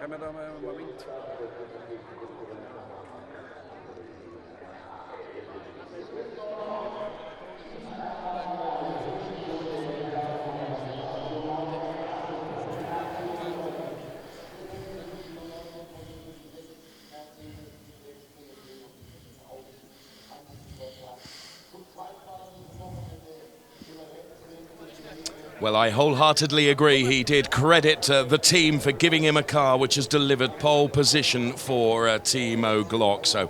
Gaan we dan maar wint. Well, I wholeheartedly agree. He did credit the team for giving him a car which has delivered pole position for Timo Glock. So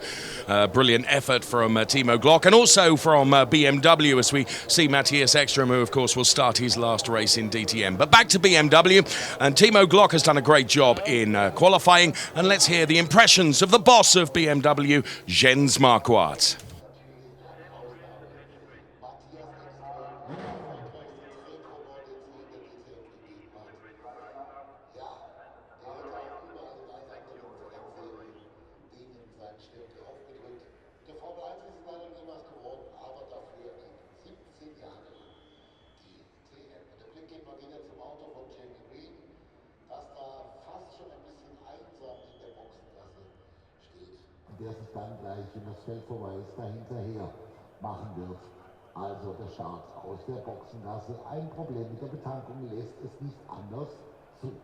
brilliant effort from Timo Glock, and also from BMW, as we see Matthias Ekstrom, who of course will start his last race in DTM. But back to BMW, and Timo Glock has done a great job in qualifying, and let's hear the impressions of the boss of BMW, Jens Marquardt. Der sich dann gleich, wenn das Feld vorbei ist, dahinterher machen wird. Also der Start aus der Boxengasse. Ein Problem mit der Betankung lässt es nicht anders zu.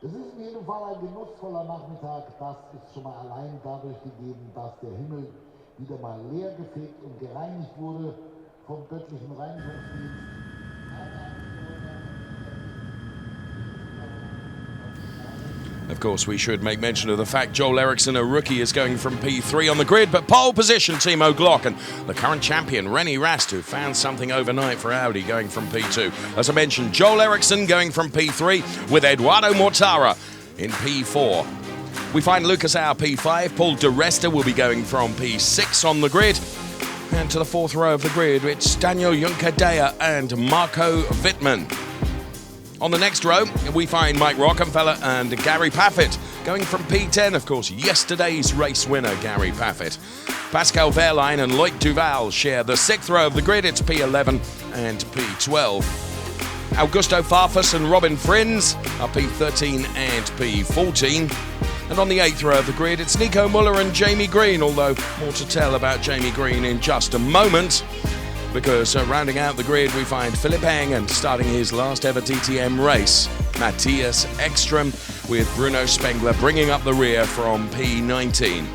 Es ist in jedem Fall ein genussvoller Nachmittag. Das ist schon mal allein dadurch gegeben, dass der Himmel wieder mal leer gefegt und gereinigt wurde vom göttlichen Reinigungsdienst. Of course, we should make mention of the fact Joel Eriksson, a rookie, is going from P3 on the grid, but pole position, Timo Glock, and the current champion, René Rast, who found something overnight for Audi, going from P2. As I mentioned, Joel Eriksson going from P3 with Eduardo Mortara in P4. We find Lucas Auer P5, Paul de Resta will be going from P6 on the grid. And to the fourth row of the grid, it's Daniel Juncadella and Marco Wittmann. On the next row, we find Mike Rockenfeller and Gary Paffett going from P10, of course, yesterday's race winner, Gary Paffett. Pascal Wehrlein and Loic Duval share the sixth row of the grid, it's P11 and P12. Augusto Farfus and Robin Frins are P13 and P14. And on the eighth row of the grid, it's Nico Muller and Jamie Green, although more to tell about Jamie Green in just a moment. Because rounding out the grid, we find Philipp Eng, and starting his last ever DTM race, Matthias Ekstrom, with Bruno Spengler bringing up the rear from P19.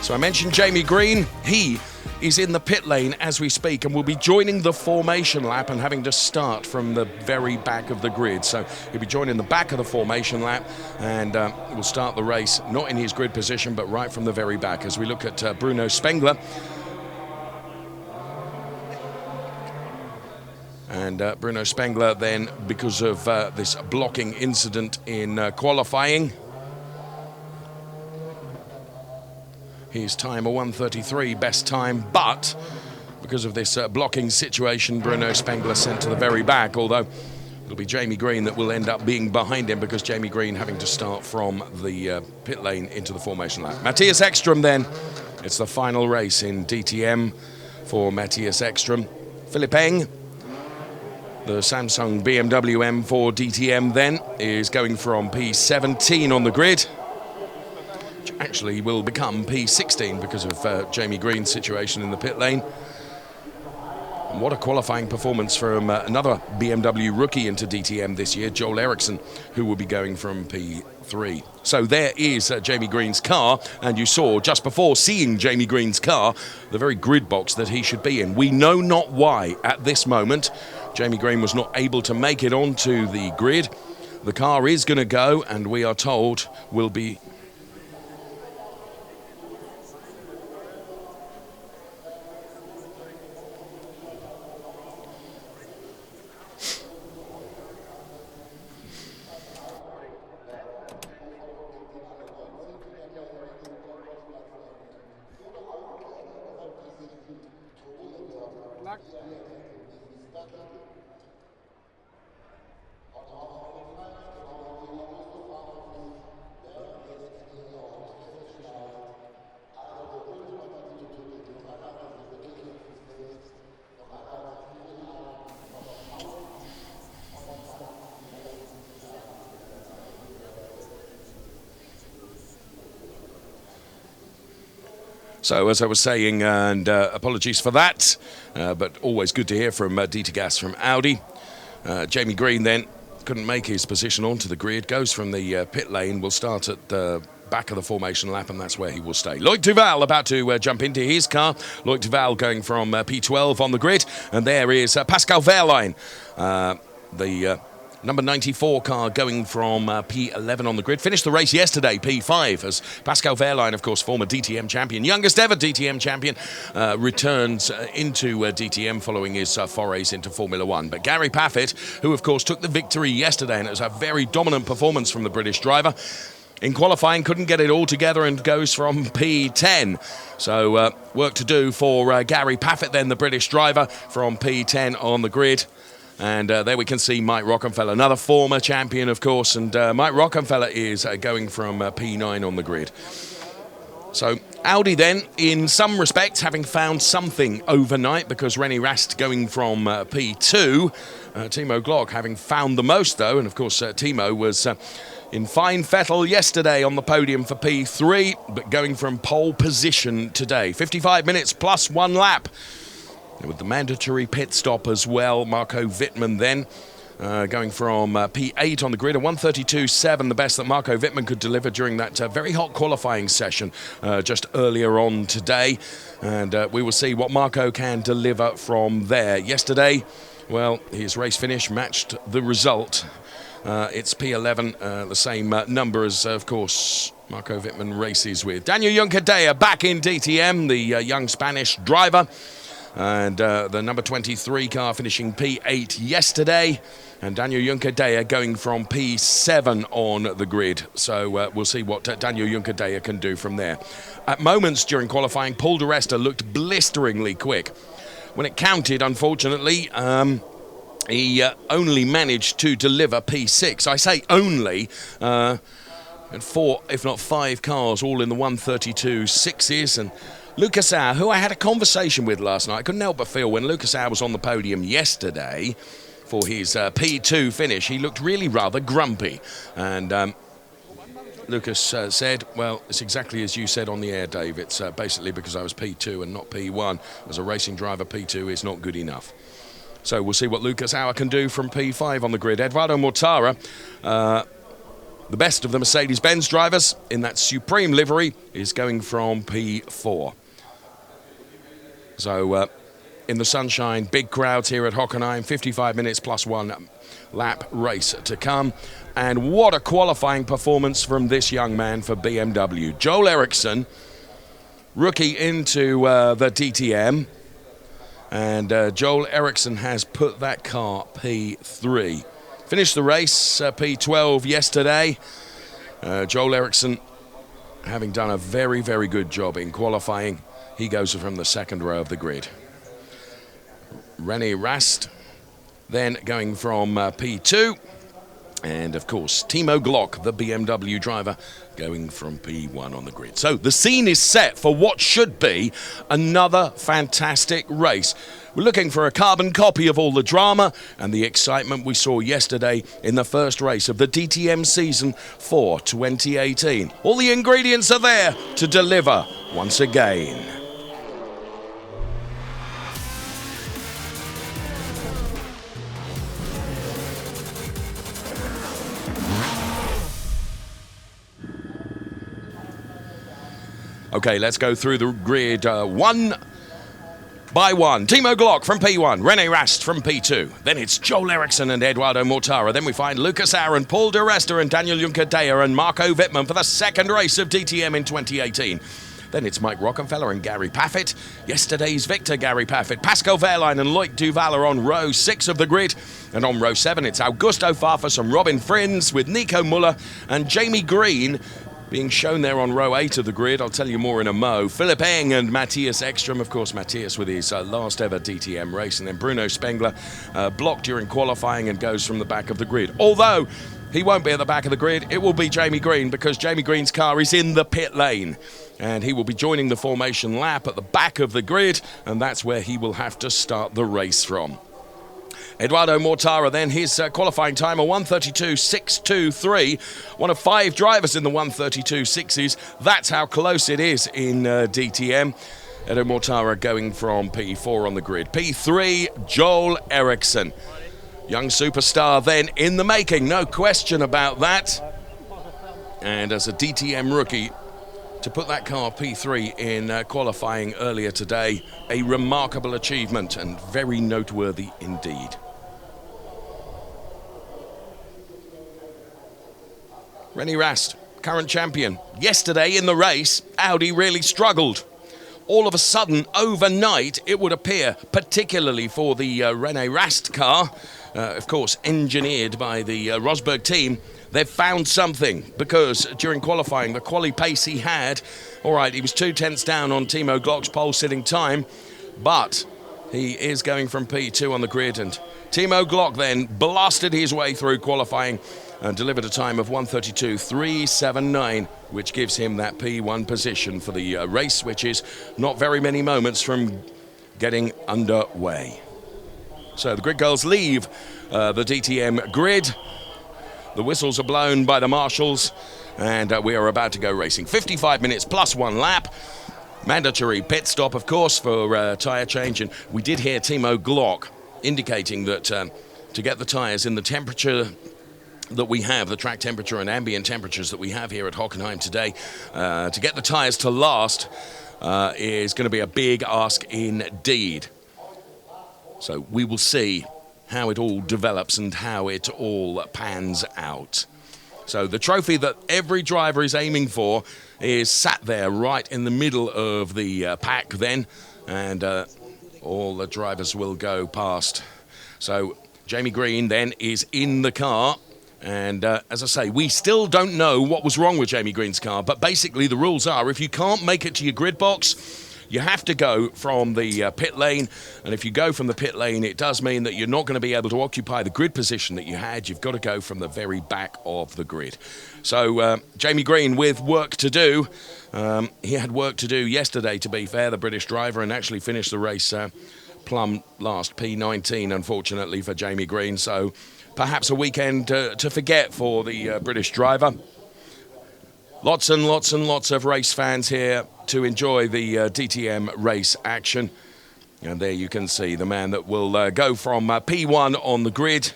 So I mentioned Jamie Green. He is in the pit lane as we speak and will be joining the formation lap and having to start from the very back of the grid. So he'll be joining the back of the formation lap and will start the race not in his grid position but right from the very back as we look at Bruno Spengler. And Bruno Spengler then, because of this blocking incident in qualifying, his time a 1:33, best time, but because of this blocking situation, Bruno Spengler sent to the very back, although it'll be Jamie Green that will end up being behind him because Jamie Green having to start from the pit lane into the formation lap. Matthias Ekstrom then, it's the final race in DTM for Matthias Ekstrom. Philipp Eng, the Samsung BMW M4 DTM then, is going from P17 on the grid, which actually will become P16 because of Jamie Green's situation in the pit lane. And what a qualifying performance from another BMW rookie into DTM this year, Joel Eriksson, who will be going from P3. So there is Jamie Green's car, and you saw just before seeing Jamie Green's car the very grid box that he should be in. We know not why at this moment Jamie Green was not able to make it onto the grid. The car is going to go, and we are told will be So, as I was saying, and apologies for that, but always good to hear from DT Gas from Audi. Jamie Green then couldn't make his position onto the grid, goes from the pit lane, will start at the back of the formation lap, and that's where he will stay. Loic Duval about to jump into his car. Loic Duval going from P12 on the grid, and there is Pascal Wehrlein, the number 94 car going from P11 on the grid. Finished the race yesterday, P5, as Pascal Wehrlein, of course, former DTM champion, youngest ever DTM champion, returns into DTM following his forays into Formula One. But Gary Paffett, who, of course, took the victory yesterday, and it was a very dominant performance from the British driver, in qualifying, couldn't get it all together and goes from P10. So work to do for Gary Paffett, then the British driver, from P10 on the grid. And there we can see Mike Rockenfeller, another former champion, of course. And Mike Rockenfeller is going from P9 on the grid. So Audi then, in some respects, having found something overnight, because René Rast going from P2. Timo Glock having found the most, though. And, of course, Timo was in fine fettle yesterday on the podium for P3, but going from pole position today. 55 minutes plus 1 lap. With the mandatory pit stop as well. Marco Wittmann then going from P8 on the grid, a 1:32.7, the best that Marco Wittmann could deliver during that very hot qualifying session just earlier on today. And we will see what Marco can deliver from there. Yesterday, well, his race finish matched the result. It's P11, the same number as, of course, Marco Wittmann races with. Daniel Juncadella back in DTM, the young Spanish driver. And the number 23 car finishing P8 yesterday. And Daniel Juncadella going from P7 on the grid. So we'll see what Daniel Juncadella can do from there. At moments during qualifying, Paul di Resta looked blisteringly quick. When it counted, unfortunately, he only managed to deliver P6. I say only. And 4, if not 5 cars, all in the 1:32.6s. And Lucas Auer, who I had a conversation with last night, I couldn't help but feel when Lucas Auer was on the podium yesterday for his P2 finish, he looked really rather grumpy. And Lucas said, well, it's exactly as you said on the air, Dave. It's basically because I was P2 and not P1. As a racing driver, P2 is not good enough. So we'll see what Lucas Auer can do from P5 on the grid. Eduardo Mortara, the best of the Mercedes-Benz drivers in that supreme livery, is going from P4. So, in the sunshine, big crowds here at Hockenheim, 55 minutes plus 1 lap race to come. And what a qualifying performance from this young man for BMW. Joel Eriksson, rookie into the DTM. And Joel Eriksson has put that car P3. Finished the race P12 yesterday. Joel Eriksson, having done a very, very good job in qualifying, he goes from the second row of the grid. René Rast then going from P2. And, of course, Timo Glock, the BMW driver, going from P1 on the grid. So the scene is set for what should be another fantastic race. We're looking for a carbon copy of all the drama and the excitement we saw yesterday in the first race of the DTM season for 2018. All the ingredients are there to deliver once again. Okay, let's go through the grid one by one. Timo Glock from P1, René Rast from P2. Then it's Joel Eriksson and Eduardo Mortara. Then we find Lucas Auer and Paul di Resta and Daniel Juncadella and Marco Wittmann for the second race of DTM in 2018. Then it's Mike Rockenfeller and Gary Paffett. Yesterday's victor, Gary Paffett. Pascal Wehrlein and Loic Duval are on row 6 of the grid. And on row 7, it's Augusto Farfus and Robin Frins with Nico Muller and Jamie Green being shown there on row 8 of the grid. I'll tell you more in a mo. Philip Eng and Matthias Ekstrom, of course, Matthias with his last ever DTM race. And then Bruno Spengler blocked during qualifying and goes from the back of the grid. Although he won't be at the back of the grid, it will be Jamie Green, because Jamie Green's car is in the pit lane. And he will be joining the formation lap at the back of the grid, and that's where he will have to start the race from. Eduardo Mortara then, his qualifying time, a 1:32.623. One of 5 drivers in the 1:32.6s. That's how close it is in DTM. Edo Mortara going from P4 on the grid. P3, Joel Eriksson. Young superstar then in the making, no question about that. And as a DTM rookie, to put that car P3 in qualifying earlier today, a remarkable achievement and very noteworthy indeed. René Rast, current champion. Yesterday in the race, Audi really struggled. All of a sudden, overnight, it would appear, particularly for the René Rast car, of course, engineered by the Rosberg team, they've found something, because during qualifying, the quali pace he had, all right, he was 2/10 down on Timo Glock's pole sitting time, but he is going from P2 on the grid, and Timo Glock then blasted his way through qualifying and delivered a time of 1:32.379, which gives him that P1 position for the race, which is not very many moments from getting underway. So the grid girls leave the DTM grid. The whistles are blown by the marshals, and we are about to go racing. 55 minutes plus 1 lap. Mandatory pit stop, of course, for tyre change. And we did hear Timo Glock indicating that to get the tyres in the temperature that we have, the track temperature and ambient temperatures that we have here at Hockenheim today, to get the tyres to last is going to be a big ask indeed. So we will see how it all develops and how it all pans out. So the trophy that every driver is aiming for is sat there right in the middle of the pack then, and all the drivers will go past. So Jamie Green then is in the car, and as I say, we still don't know what was wrong with Jamie Green's car, but basically the rules are if you can't make it to your grid box, you have to go from the pit lane, and if you go from the pit lane, it does mean that you're not going to be able to occupy the grid position that you had. You've got to go from the very back of the grid. So Jamie Green with work to do. He had work to do yesterday, to be fair, the British driver, and actually finished the race plumb last, P19, unfortunately, for Jamie Green. So perhaps a weekend to forget for the British driver. Lots and lots and lots of race fans here to enjoy the DTM race action. And there you can see the man that will go from P1 on the grid.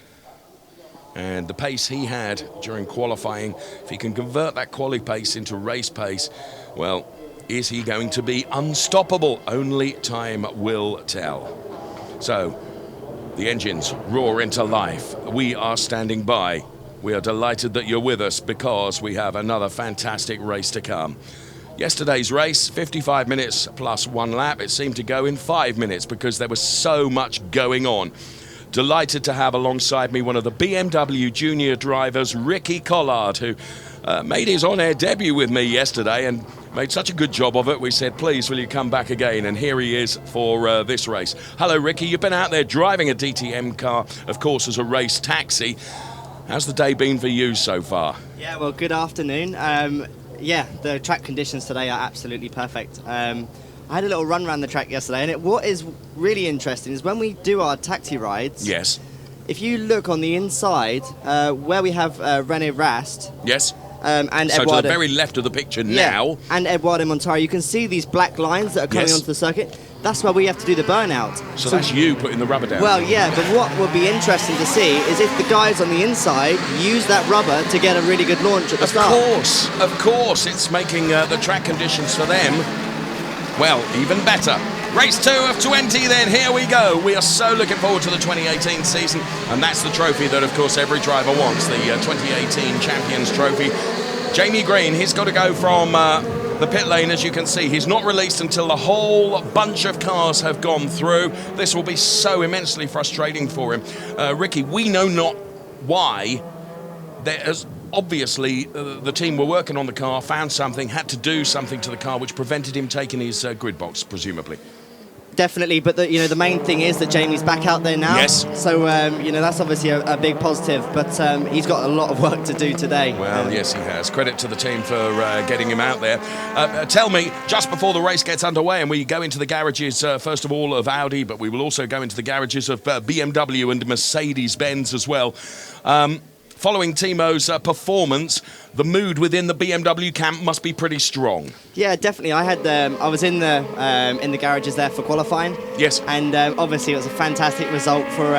And the pace he had during qualifying, if he can convert that quali pace into race pace, well, is he going to be unstoppable? Only time will tell. So the engines roar into life. We are standing by. We are delighted that you're with us because we have another fantastic race to come. Yesterday's race, 55 minutes plus 1 lap. It seemed to go in 5 minutes because there was so much going on. Delighted to have alongside me one of the BMW junior drivers, Ricky Collard, who made his on-air debut with me yesterday and made such a good job of it. We said, please, will you come back again? And here he is for this race. Hello, Ricky. You've been out there driving a DTM car, of course, as a race taxi. How's the day been for you so far? Yeah, well, good afternoon. Yeah, the track conditions today are absolutely perfect. I had a little run around the track yesterday, and what is really interesting is when we do our taxi rides. Yes. If you look on the inside, where we have René Rast. Yes. And so Eduardo, to the very left of the picture now. And Eduardo Montara, you can see these black lines that are coming onto the circuit. That's where we have to do the burnout. So that's you putting the rubber down. Well, yeah, but what would be interesting to see is if the guys on the inside use that rubber to get a really good launch at the start. Of course, it's making the track conditions for them, well, even better. Race 2 of 20 then, here we go. We are so looking forward to the 2018 season, and that's the trophy that, of course, every driver wants, the 2018 Champions Trophy. Jamie Green, he's got to go from the pit lane, as you can see. He's not released until the whole bunch of cars have gone through. This will be so immensely frustrating for him. Ricky, we know not why. There's obviously the team were working on the car, found something, had to do something to the car which prevented him taking his grid box, presumably. definitely. But the main thing is that Jamie's back out there now. Yes. So that's obviously a big positive. But he's got a lot of work to do today. Well, yes, he has. Credit to the team for getting him out there. Tell me, just before the race gets underway, and we go into the garages first of all of Audi, but we will also go into the garages of BMW and Mercedes-Benz as well. Following Timo's performance, the mood within the BMW camp must be pretty strong. Yeah, definitely. I was in the garages there for qualifying. Yes. And obviously it was a fantastic result for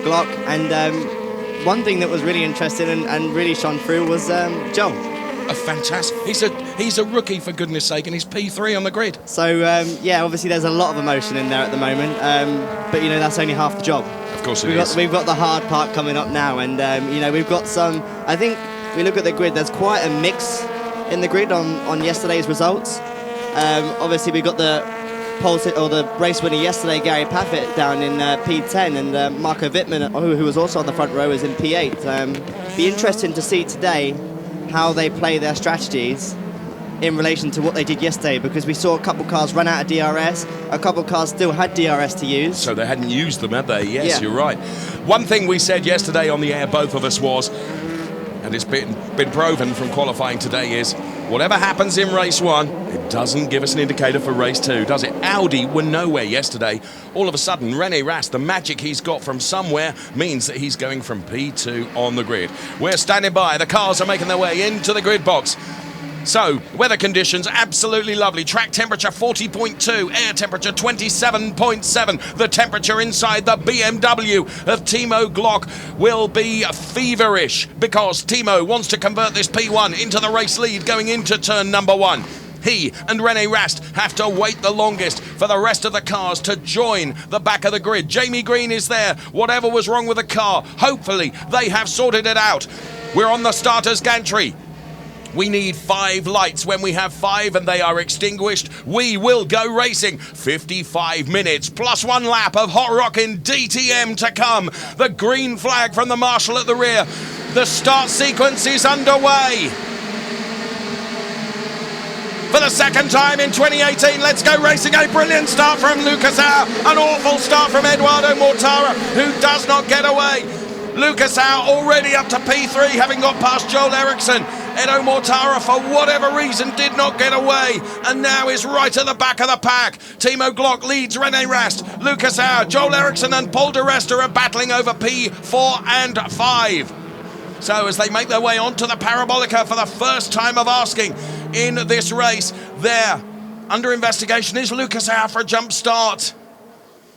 Glock. And one thing that was really interesting and really shone through was Joel. A fantastic. He's a rookie, for goodness sake, and he's P3 on the grid. So obviously there's a lot of emotion in there at the moment, but that's only half the job. Of course it is. We've got the hard part coming up now, and we've got some. I think we look at the grid. There's quite a mix in the grid on yesterday's results. Obviously we got the race winner yesterday, Gary Paffett, down in P10, and Marco Wittmann, who was also on the front row, is in P8. Be interesting to see today how they play their strategies in relation to what they did yesterday, because we saw a couple cars run out of DRS, a couple cars still had DRS to use. So they hadn't used them, had they? Yes, yeah. You're right. One thing we said yesterday on the air, both of us, was, and it's been proven from qualifying today, is whatever happens in race 1, it doesn't give us an indicator for race 2, does it? Audi were nowhere yesterday. All of a sudden, René Rast, the magic he's got from somewhere, means that he's going from P2 on the grid. We're standing by. The cars are making their way into the grid box. So, weather conditions, absolutely lovely. Track temperature 40.2, air temperature 27.7. The temperature inside the BMW of Timo Glock will be feverish, because Timo wants to convert this P1 into the race lead going into turn number 1. He and René Rast have to wait the longest for the rest of the cars to join the back of the grid. Jamie Green is there. Whatever was wrong with the car, hopefully they have sorted it out. We're on the starter's gantry. We need 5 lights. When we have 5 and they are extinguished, we will go racing. 55 minutes plus 1 lap of hot rockin' DTM to come. The green flag from the marshal at the rear. The start sequence is underway. For the second time in 2018, let's go racing. A brilliant start from Lucas Auer. An awful start from Eduardo Mortara, who does not get away. Lucas Auer already up to P3, having got past Joel Eriksson. Edo Mortara, for whatever reason, did not get away, and now is right at the back of the pack. Timo Glock leads René Rast. Lucas Auer, Joel Eriksson and Paul de Resta are battling over P4 and 5. So as they make their way onto the Parabolica for the first time of asking in this race, there, under investigation, is Lucas Auer for a jump start.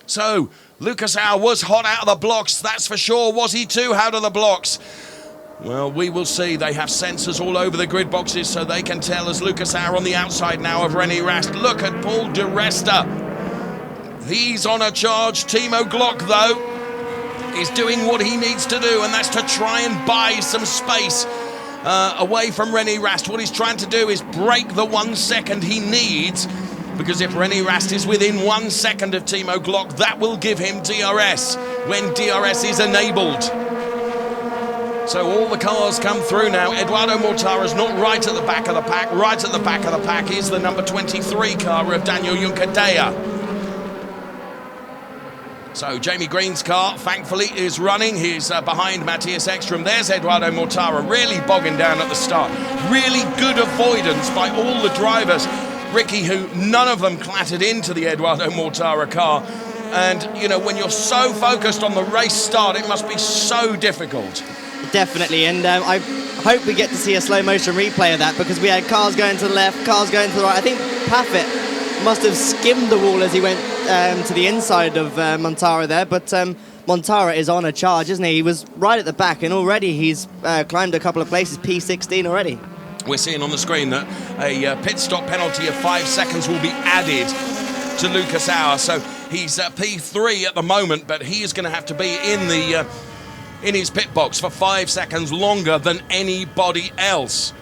So, Lucas Auer was hot out of the blocks, that's for sure. Was he too out of the blocks? Well, we will see. They have sensors all over the grid boxes, so they can tell, as Lucas Auer on the outside now of René Rast. Look at Paul de Resta. He's on a charge. Timo Glock, though, is doing what he needs to do, and that's to try and buy some space away from René Rast. What he's trying to do is break the 1 second he needs, because if René Rast is within 1 second of Timo Glock, that will give him DRS when DRS is enabled. So all the cars come through now. Eduardo Mortara's not right at the back of the pack. Right at the back of the pack is the number 23 car of Daniel Juncadella. So Jamie Green's car, thankfully, is running. He's behind Matthias Ekstrom. There's Eduardo Mortara, really bogging down at the start. Really good avoidance by all the drivers. Ricky, who none of them clattered into the Eduardo Mortara car. And, when you're so focused on the race start, it must be so difficult. Definitely, and I hope we get to see a slow motion replay of that, because we had cars going to the left, cars going to the right. I think Paffett must have skimmed the wall as he went to the inside of Mortara there, but Mortara is on a charge, isn't he? He was right at the back, and already he's climbed a couple of places, P16 already. We're seeing on the screen that a pit stop penalty of 5 seconds will be added to Lucas Auer, so he's P3 at the moment, but he is going to have to be in his pit box for 5 seconds longer than anybody else.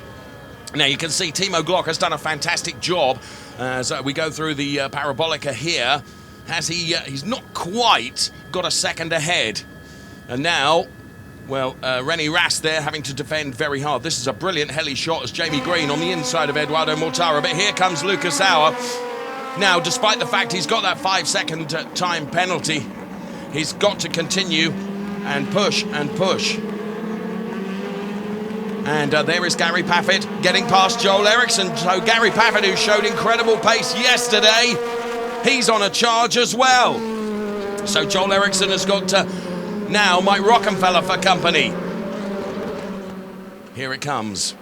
Now you can see Timo Glock has done a fantastic job as we go through the Parabolica here. He's not quite got a second ahead. And now, well, René Rast there having to defend very hard. This is a brilliant heli shot as Jamie Green on the inside of Eduardo Mortara. But here comes Lucas Auer. Now, despite the fact he's got that 5-second time penalty, he's got to continue and push and push. And there is Gary Paffett getting past Joel Eriksson. So Gary Paffett, who showed incredible pace yesterday, he's on a charge as well. So Joel Eriksson has got now Mike Rockenfeller for company. Here it comes.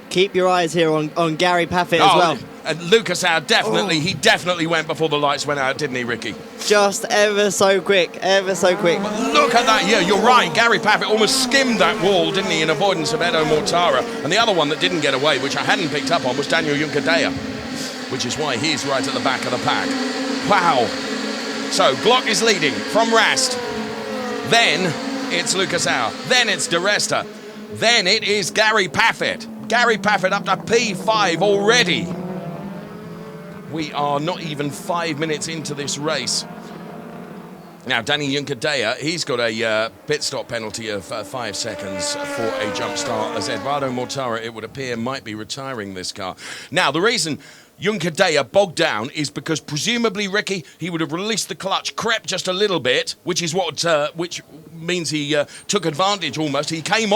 Keep your eyes here on Gary Paffett as well. And Lucas Howe he definitely went before the lights went out, didn't he, Ricky? Just ever so quick, ever so quick. But look at that, yeah, you're right. Gary Paffett almost skimmed that wall, didn't he, in avoidance of Edo Mortara. And the other one that didn't get away, which I hadn't picked up on, was Daniel Juncadella, which is why he's right at the back of the pack. Wow. So Glock is leading from Rast. Then it's Lucas Howe. Then it's De Resta. Then it is Gary Paffett. Gary Paffett up to P5 already. We are not even 5 minutes into this race. Now, Danny Juncadella, he's got a pit stop penalty of 5 seconds for a jump start, as Eduardo Mortara, it would appear, might be retiring this car. Now, the reason Juncadella bogged down is because presumably, Ricky, he would have released the clutch, crept just a little bit, which is what, which means he took advantage almost. He came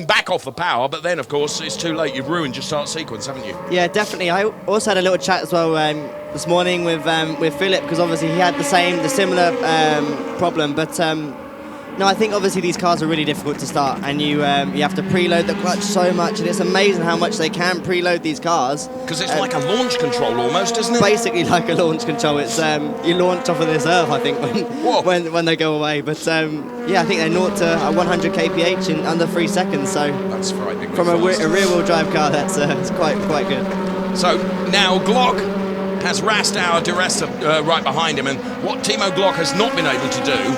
back off the power, but then, of course, it's too late. You've ruined your start sequence, haven't you? Yeah, definitely. I also had a little chat as well this morning with Philip, because obviously he had the similar problem, but no, I think obviously these cars are really difficult to start, and you have to preload the clutch so much, and it's amazing how much they can preload these cars. Because it's like a launch control almost, isn't it? Basically like a launch control. It's you launch off of this earth, I think, when they go away. But yeah, I think they're 0 to 100 kph in under 3 seconds. So that's frightening. From a rear-wheel drive car, that's it's quite good. So now Glock has Rast De Resta right behind him, and what Timo Glock has not been able to do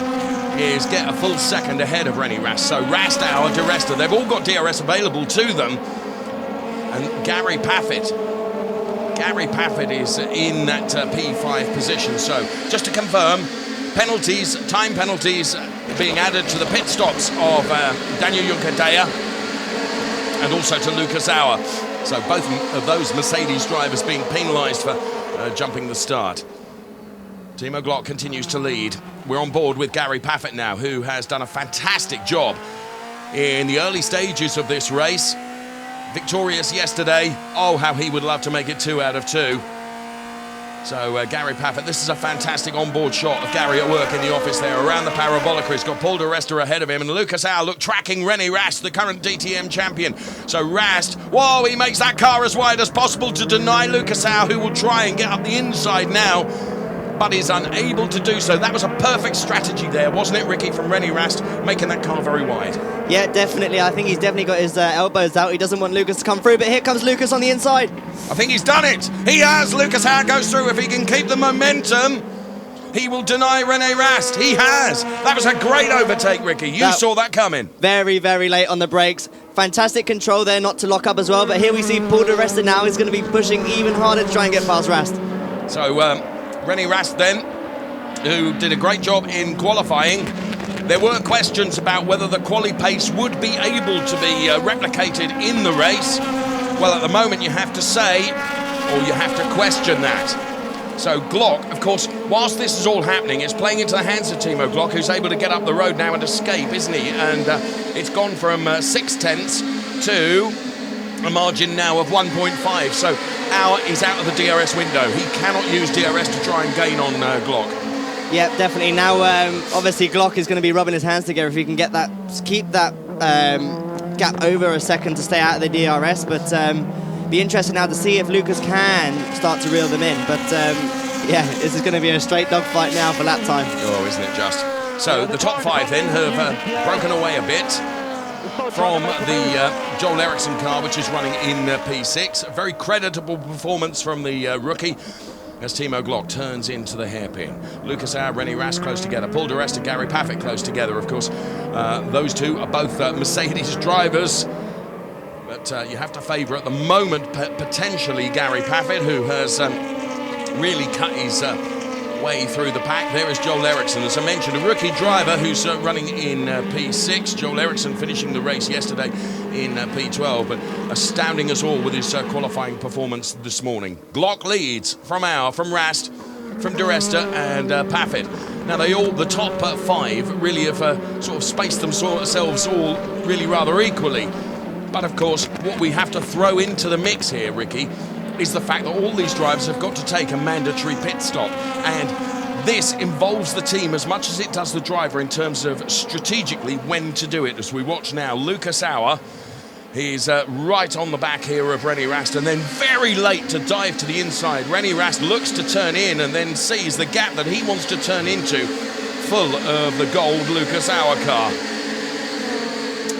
is get a full second ahead of René Rast. So Rast De Resta, they've all got DRS available to them. And Gary Paffett is in that P5 position. So just to confirm, time penalties being added to the pit stops of Daniel Juncadella and also to Lucas Howe. So both of those Mercedes drivers being penalised for jumping the start. Timo Glock continues to lead. We're on board with Gary Paffett now, who has done a fantastic job in the early stages of this race. Victorious yesterday. Oh, how he would love to make it 2 out of 2. So Gary Paffett, this is a fantastic onboard shot of Gary at work in the office there around the parabolic. He's got Paul De Resta ahead of him, and Lucas Howe, look, tracking René Rast, the current DTM champion. So Rast, whoa, he makes that car as wide as possible to deny Lucas Howe, who will try and get up the inside now, but is unable to do so. That was a perfect strategy there, wasn't it, Ricky, from René Rast, making that car very wide? Yeah, definitely. I think he's definitely got his elbows out. He doesn't want Lucas to come through, but here comes Lucas on the inside. I think he's done it. He has. Lucas Howe goes through. If he can keep the momentum, he will deny René Rast. He has. That was a great overtake, Ricky. You saw that coming. Very, very late on the brakes. Fantastic control there not to lock up as well, but here we see Paul De Resta now is going to be pushing even harder to try and get past Rast. So, René Rast then, who did a great job in qualifying. There were questions about whether the quali pace would be able to be replicated in the race. Well, at the moment you have to say, or you have to question that. So Glock, of course, whilst this is all happening, it's playing into the hands of Timo Glock, who's able to get up the road now and escape, isn't he? And it's gone from 6/10 to a margin now of 1.5. So Hour is out of the DRS window. He cannot use DRS to try and gain on Glock. Yeah, definitely. Now, obviously, Glock is going to be rubbing his hands together if he can get that, keep that gap over a second to stay out of the DRS. But be interested now to see if Lucas can start to reel them in. But yeah, this is going to be a straight dogfight now for lap time. Oh, isn't it just? So the top 5 then have broken away a bit from the Joel Eriksson car, which is running in P6. A very creditable performance from the rookie as Timo Glock turns into the hairpin. Lucas Howe, René Rast close together. Paul De Resta, Gary Paffett close together, of course. Those two are both Mercedes drivers. But you have to favour at the moment potentially Gary Paffett, who has really cut his way through the pack. There is Joel Eriksson, as I mentioned, a rookie driver who's running in P6. Joel Eriksson finishing the race yesterday in P12, but astounding us all with his qualifying performance this morning. Glock leads from Rast, from De Resta and Paffett. Now the top 5 really have sort of spaced themselves all really rather equally. But of course, what we have to throw into the mix here, Ricky, is the fact that all these drivers have got to take a mandatory pit stop. And this involves the team as much as it does the driver in terms of strategically when to do it. As we watch now, Lucas Auer, he's right on the back here of René Rast, and then very late to dive to the inside. René Rast looks to turn in and then sees the gap that he wants to turn into, full of the gold Lucas Auer car.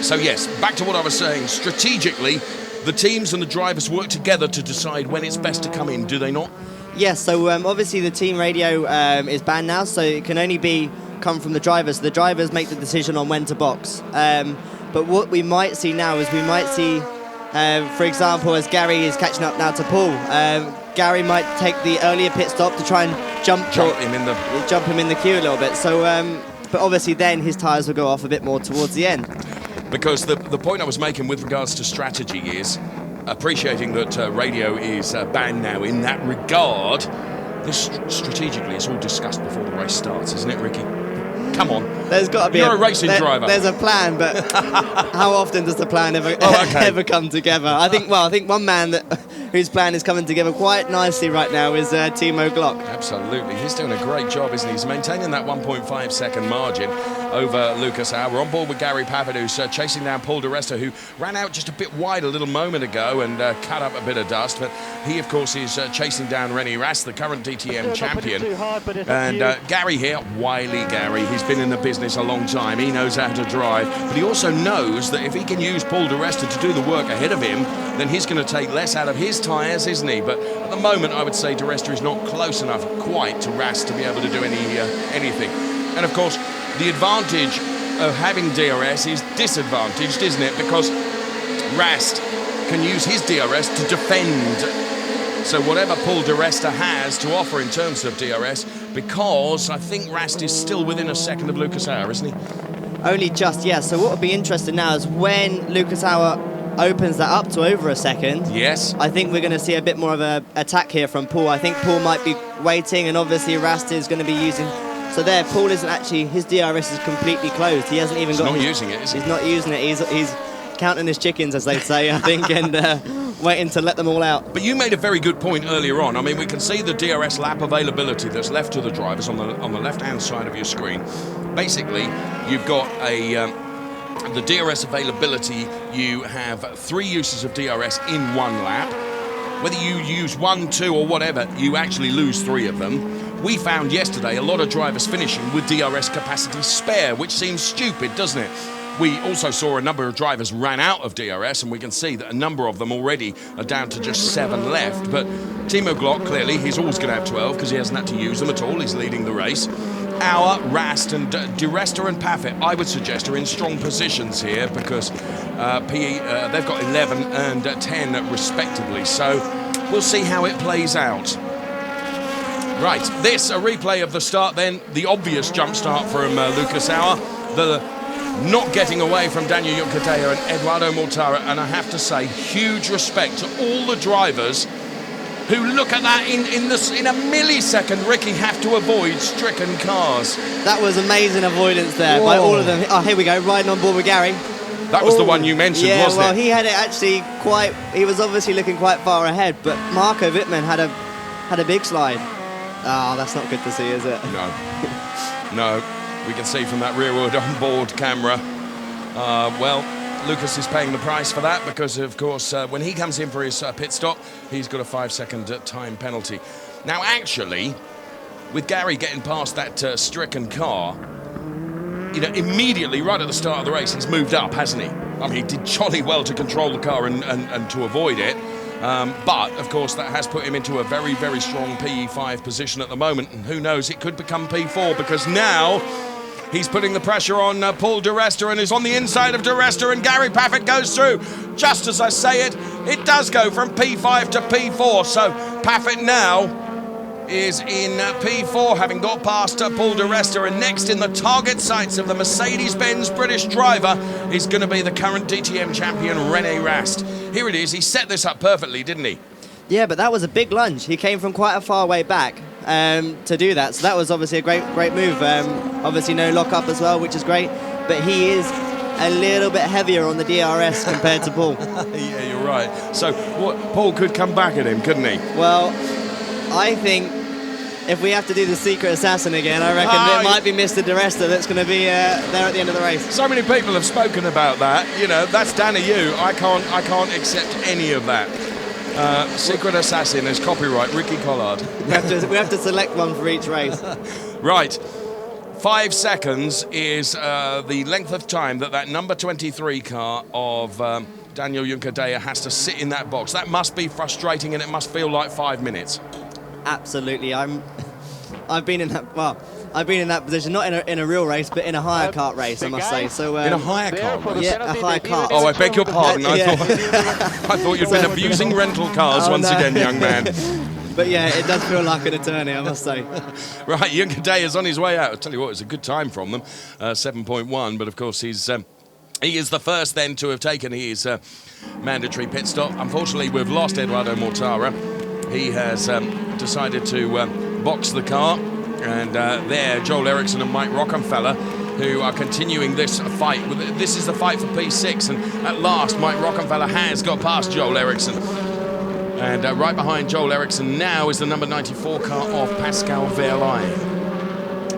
So yes, back to what I was saying. Strategically, the teams and the drivers work together to decide when it's best to come in, do they not? Yes, so obviously the team radio is banned now, so it can only come from the drivers. The drivers make the decision on when to box. But what we might see now is for example, as Gary is catching up now to Paul, Gary might take the earlier pit stop to try and jump him in the queue a little bit. So, but obviously then his tyres will go off a bit more towards the end. Because the point I was making with regards to strategy is appreciating that radio is banned now in that regard. This strategically is all discussed before the race starts, isn't it, Ricky? Come on. There's got to be You're a racing driver. There's a plan, but how often does the plan ever come together? I think one man whose plan is coming together quite nicely right now is Timo Glock. Absolutely. He's doing a great job, isn't he? He's maintaining that 1.5 second margin over Lucas Auer. We're on board with Gary Paffett, who's chasing down Paul De Resta, who ran out just a bit wide a little moment ago and cut up a bit of dust. But he, of course, is chasing down René Rast, the current DTM champion. And Gary here, wily Gary. He's been in the business a long time. He knows how to drive. But he also knows that if he can use Paul De Resta to do the work ahead of him, then he's going to take less out of his tyres, isn't he? But at the moment, I would say De Resta is not close enough quite to Rast to be able to do anything. And, of course, the advantage of having DRS is disadvantaged, isn't it? Because Rast can use his DRS to defend. So whatever Paul De Resta has to offer in terms of DRS, because I think Rast is still within a second of Lucas Auer, isn't he? Only just, yeah. So what would be interesting now is when Lucas Auer opens that up to over a second. Yes. I think we're going to see a bit more of an attack here from Paul. I think Paul might be waiting, and obviously Rast is going to be using. So there, Paul isn't actually, his DRS is completely closed. He hasn't even got. He's not using it, is he? He's not using it. He's counting his chickens, as they say, I think, and waiting to let them all out. But you made a very good point earlier on. I mean, we can see the DRS lap availability that's left to the drivers on the left-hand side of your screen. Basically, you've got the DRS availability. You have 3 uses of DRS in one lap. Whether you use 1, 2, or whatever, you actually lose 3 of them. We found yesterday a lot of drivers finishing with DRS capacity spare, which seems stupid, doesn't it? We also saw a number of drivers ran out of DRS, and we can see that a number of them already are down to just 7 left. But Timo Glock, clearly, he's always going to have 12 because he hasn't had to use them at all. He's leading the race. Auer, Rast, and De Resta and Paffett, I would suggest, are in strong positions here because they've got 11 and 10 respectively. So we'll see how it plays out. Right, this, a replay of the start then, the obvious jump start from Lucas Auer, the not getting away from Daniel Juncadella and Eduardo Mortara, and I have to say, huge respect to all the drivers who look at that in a millisecond, Ricky, have to avoid stricken cars. That was amazing avoidance there by all of them. Oh, here we go, riding on board with Gary. That was the one you mentioned, wasn't it? Yeah, well, he had it actually he was obviously looking quite far ahead, but Marco Wittmann had a big slide. Oh, that's not good to see, is it? No, we can see from that rearward onboard camera. Well, Lucas is paying the price for that because, of course, when he comes in for his pit stop, he's got a 5-second time penalty. Now, actually, with Gary getting past that stricken car, you know, immediately, right at the start of the race, he's moved up, hasn't he? I mean, he did jolly well to control the car and to avoid it. But, of course, that has put him into a very, very strong PE5 position at the moment. And who knows, it could become P4 because now he's putting the pressure on Paul De Resta and is on the inside of De Resta, and Gary Paffett goes through. Just as I say it, it does go from P5 to P4. So Paffett now is in P4, having got past Paul di Resta, and next in the target sights of the Mercedes-Benz British driver is going to be the current DTM champion, René Rast. Here it is. He set this up perfectly, didn't he? Yeah, but that was a big lunge. He came from quite a far way back to do that, so that was obviously a great move. Obviously no lock-up as well, which is great, but he is a little bit heavier on the DRS compared to Paul. Yeah, you're right. So Paul could come back at him, couldn't he? Well, I think if we have to do the secret assassin again, I reckon it might be Mr. di Resta that's going to be there at the end of the race. So many people have spoken about that. You know, that's down to you. I can't accept any of that. Secret assassin is copyright Ricky Collard. We have to select one for each race. Right. 5 seconds is the length of time that number 23 car of Daniel Juncadella has to sit in that box. That must be frustrating, and it must feel like 5 minutes. Absolutely. I've been in that position, not in a real race, but in a hire cart race, I must say. So in a hire cart race? Yeah, a hire cart. Oh, I beg your pardon. Yeah. I thought you'd been abusing rental cars once again, young man. But yeah, it does feel like an eternity, I must say. Right, Juncadella on his way out. I'll tell you what, it's a good time from them, 7.1. But of course, he is the first then to have taken his mandatory pit stop. Unfortunately, we've lost Eduardo Mortara. He has decided to box the car, and there Joel Eriksson and Mike Rockenfeller, who are continuing this fight. This is the fight for P6, and at last Mike Rockenfeller has got past Joel Eriksson. And right behind Joel Eriksson now is the number 94 car of Pascal Wehrlein.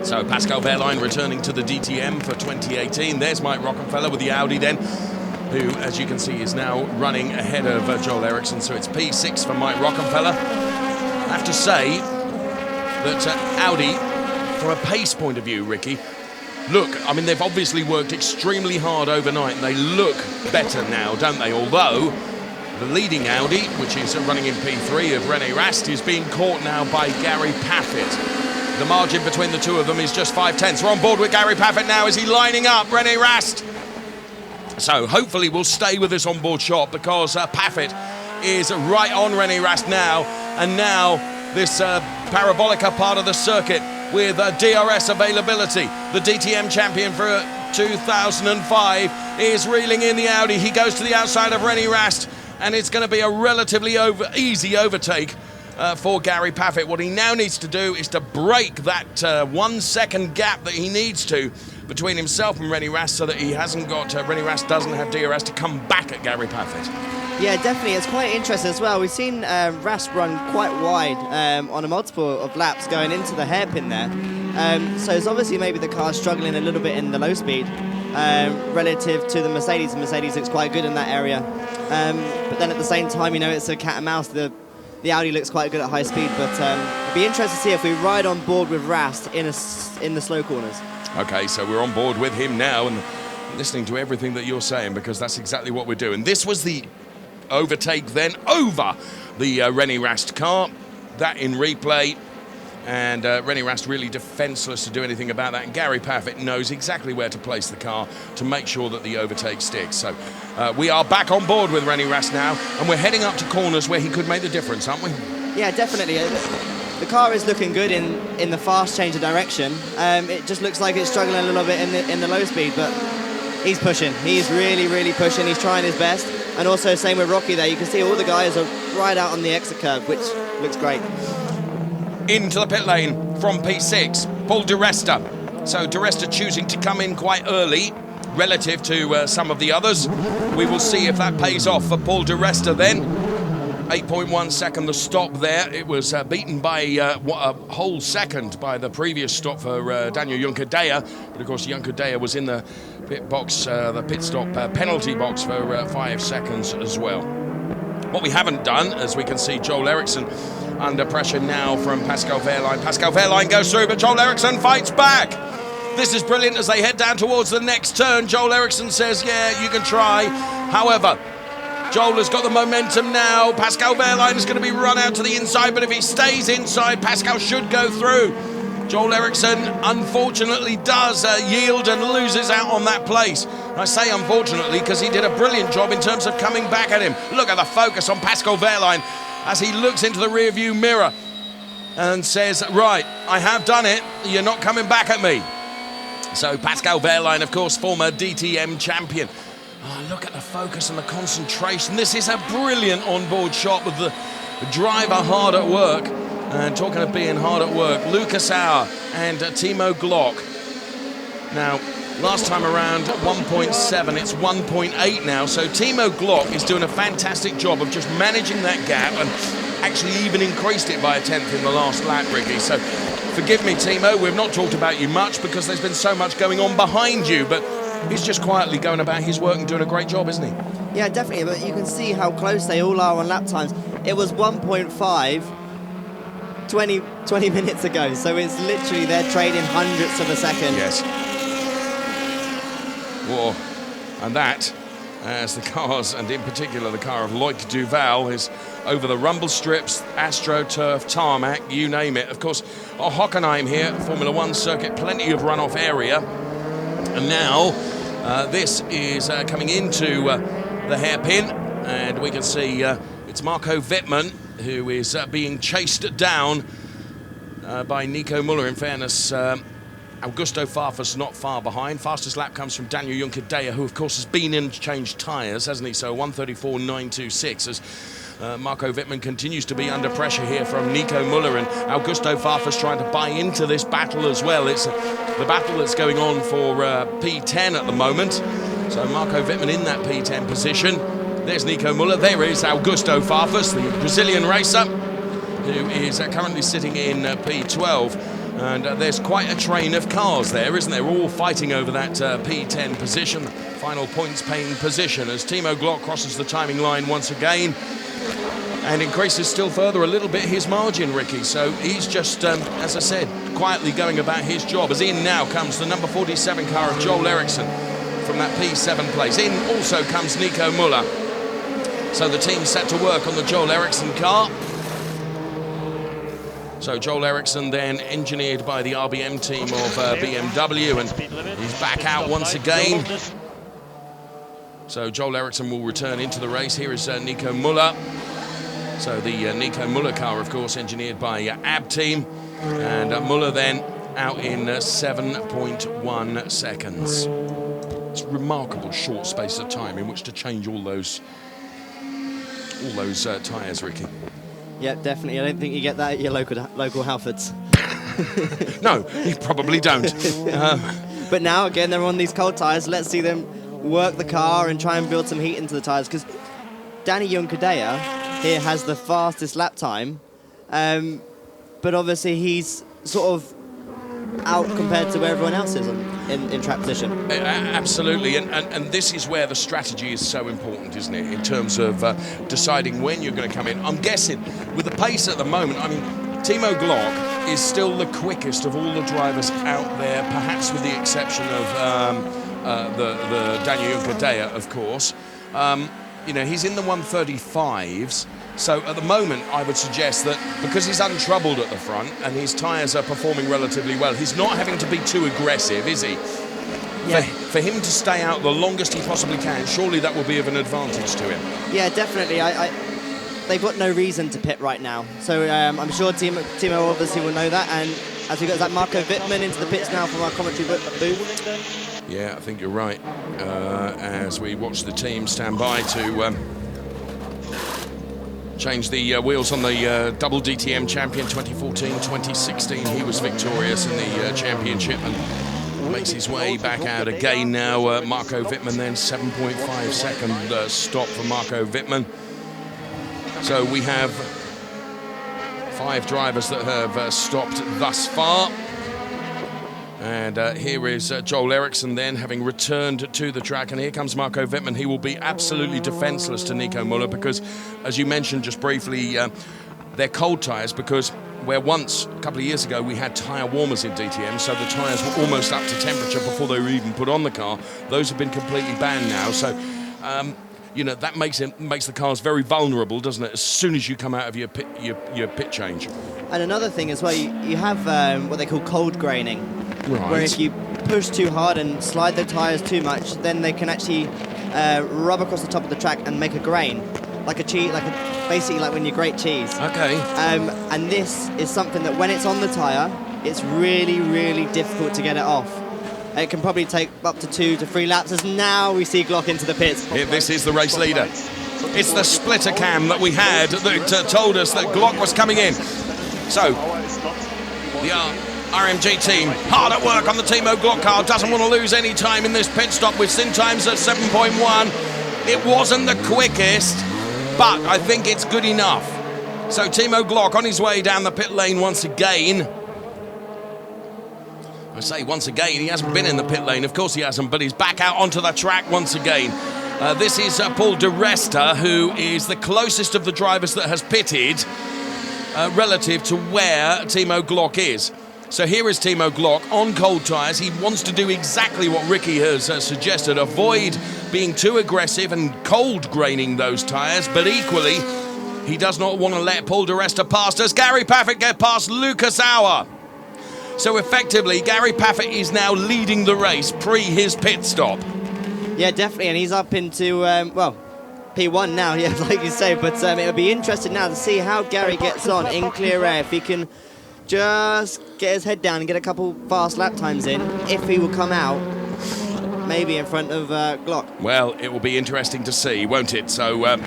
So Pascal Wehrlein returning to the DTM for 2018. There's Mike Rockenfeller with the Audi then, who, as you can see, is now running ahead of Joel Eriksson. So it's P6 for Mike Rockenfeller. I have to say that Audi, from a pace point of view, Ricky, look, I mean, they've obviously worked extremely hard overnight, and they look better now, don't they? Although the leading Audi, which is running in P3 of René Rast, is being caught now by Gary Paffett. The margin between the two of them is just 5/10. We're on board with Gary Paffett now. Is he lining up René Rast? So hopefully we'll stay with this onboard shot, because Paffett is right on René Rast now. And now this Parabolica part of the circuit with DRS availability. The DTM champion for 2005 is reeling in the Audi. He goes to the outside of René Rast, and it's going to be a relatively easy overtake for Gary Paffett. What he now needs to do is to break that 1 second gap that he needs to between himself and René Rast, so that he hasn't got, René Rast doesn't have DRS to come back at Gary Paffett. Yeah, definitely. It's quite interesting as well. We've seen Rast run quite wide on a multiple of laps going into the hairpin there. So it's obviously maybe the car's struggling a little bit in the low speed relative to the Mercedes. The Mercedes looks quite good in that area. But then at the same time, you know, it's a cat and mouse. The Audi looks quite good at high speed, but it'd be interesting to see if we ride on board with Rast in the slow corners. Okay, so we're on board with him now and listening to everything that you're saying, because that's exactly what we're doing. This was the overtake then over the René Rast car. That in replay. And René Rast really defenceless to do anything about that. And Gary Paffett knows exactly where to place the car to make sure that the overtake sticks. So we are back on board with René Rast now, and we're heading up to corners where he could make the difference, aren't we? Yeah, definitely. The car is looking good in the fast change of direction. It just looks like it's struggling a little bit in the low speed, but he's pushing. He's really pushing. He's trying his best. And also same with Rocky there. You can see all the guys are right out on the exit curve, which looks great. Into the pit lane from P6, Paul di Resta. So di Resta choosing to come in quite early relative to some of the others. We will see if that pays off for Paul di Resta then. 8.1 second the stop there. It was beaten by a whole second by the previous stop for Daniel Juncadella. But of course Juncadella was in the pit box, the pit stop penalty box for 5 seconds as well. What we haven't done, as we can see Joel Eriksson under pressure now from Pascal Wehrlein. Pascal Wehrlein goes through, but Joel Eriksson fights back. This is brilliant as they head down towards the next turn. Joel Eriksson says, yeah, you can try. However, Joel has got the momentum now. Pascal Wehrlein is going to be run out to the inside, but if he stays inside, Pascal should go through. Joel Eriksson, unfortunately, does yield and loses out on that place. I say unfortunately because he did a brilliant job in terms of coming back at him. Look at the focus on Pascal Wehrlein as he looks into the rear-view mirror. and says, right, I have done it, you're not coming back at me. So Pascal Wehrlein, of course, former DTM champion. Oh, look at the focus and the concentration. This is a brilliant onboard shot with the driver hard at work. And talking of being hard at work, Lucas Auer and Timo Glock. Now, last time around 1.7, it's 1.8 now. So Timo Glock is doing a fantastic job of just managing that gap and actually even increased it by a tenth in the last lap, Ricky. So forgive me, Timo, we've not talked about you much because there's been so much going on behind you, but he's just quietly going about his work and doing a great job, isn't he? Yeah, definitely, but you can see how close they all are on lap times. It was 1.5 20 minutes ago, so it's literally they're trading hundredths of a second. Yes. Whoa. And that, as the cars, and in particular the car of Loic Duval, is over the rumble strips, AstroTurf, tarmac, you name it. Of course, Hockenheim here, Formula One circuit, plenty of runoff area. And now this is coming into the hairpin, and we can see it's Marco Wittmann who is being chased down by Nico Müller. In fairness, Augusto Farfus not far behind. Fastest lap comes from Daniel Juncadella, who of course has been in changed tyres, hasn't he? So 1:34.926 as Marco Wittmann continues to be under pressure here from Nico Müller, and Augusto Farfus trying to buy into this battle as well. It's the battle that's going on for P10 at the moment. So Marco Wittmann in that P10 position. There's Nico Müller. There is Augusto Farfus, the Brazilian racer, who is currently sitting in P12. And there's quite a train of cars there, isn't there? All fighting over that P10 position, final points-paying position, as Timo Glock crosses the timing line once again and increases still further a little bit his margin, Ricky. So he's just, as I said, quietly going about his job. As in now comes the number 47 car of Joel Eriksson from that P7 place. In also comes Nico Müller. So the team's set to work on the Joel Eriksson car. So Joel Eriksson then engineered by the RBM team of BMW, and he's back out once again. So Joel Eriksson will return into the race. Here is Nico Müller. So the Nico Müller car, of course, engineered by AB team. And Müller then out in 7.1 seconds. It's a remarkable short space of time in which to change all those tyres, Ricky. Yeah, definitely. I don't think you get that at your local Halfords. No, you probably don't. But now, again, they're on these cold tyres. Let's see them work the car and try and build some heat into the tyres, because Danny Juncadella here has the fastest lap time, but obviously he's sort of out compared to where everyone else is in track position. Absolutely, and this is where the strategy is so important, isn't it, in terms of deciding when you're going to come in. I'm guessing, with the pace at the moment, I mean, Timo Glock is still the quickest of all the drivers out there, perhaps with the exception of the Daniel Juncadella, of course. You know, he's in the 135s. So at the moment, I would suggest that because he's untroubled at the front and his tyres are performing relatively well, he's not having to be too aggressive, is he? Yeah. For him to stay out the longest he possibly can, surely that will be of an advantage to him. Yeah, definitely. They've got no reason to pit right now. So I'm sure Timo obviously will know that. And as we got that Marco Wittmann into the pits now from our commentary booth. Yeah, I think you're right. As we watch the team stand by to change the wheels on the double DTM champion 2014-2016. He was victorious in the championship and makes his way back out again now. Marco Wittmann then 7.5 second stop for Marco Wittmann. So we have 5 drivers that have stopped thus far. And here is Joel Eriksson then, having returned to the track. And here comes Marco Wittmann. He will be absolutely defenceless to Nico Müller because, as you mentioned just briefly, they're cold tyres, because where once, a couple of years ago, we had tyre warmers in DTM, so the tyres were almost up to temperature before they were even put on the car. Those have been completely banned now. So, you know, that makes the cars very vulnerable, doesn't it, as soon as you come out of your pit change. And another thing as well, you have what they call cold graining. Right. Where if you push too hard and slide the tyres too much, then they can actually rub across the top of the track and make a grain, like a cheese, basically like when you grate cheese. Okay. And this is something that when it's on the tyre, it's really, really difficult to get it off. It can probably take up to 2 to 3 laps, as now we see Glock into the pits. This is the race leader. It's the splitter cam that we had that told us that Glock was coming in. So, the RMG team, hard at work on the Timo Glock car, doesn't want to lose any time in this pit stop. We've seen times at 7.1. It wasn't the quickest, but I think it's good enough. So Timo Glock on his way down the pit lane once again. I say once again, he hasn't been in the pit lane. Of course he hasn't, but he's back out onto the track once again. This is Paul di Resta, who is the closest of the drivers that has pitted relative to where Timo Glock is. So here is Timo Glock on cold tyres. He wants to do exactly what Ricky has suggested, avoid being too aggressive and cold graining those tyres, but equally, he does not want to let Paul di Resta past us. Gary Paffett get past Lucas Auer. So effectively, Gary Paffett is now leading the race pre his pit stop. Yeah, definitely, and he's up into, well, P1 now, yeah, like you say, but it'll be interesting now to see how Gary gets on in clear air, if he can just get his head down and get a couple fast lap times in, if he will come out maybe in front of Glock. Well, it will be interesting to see, won't it? So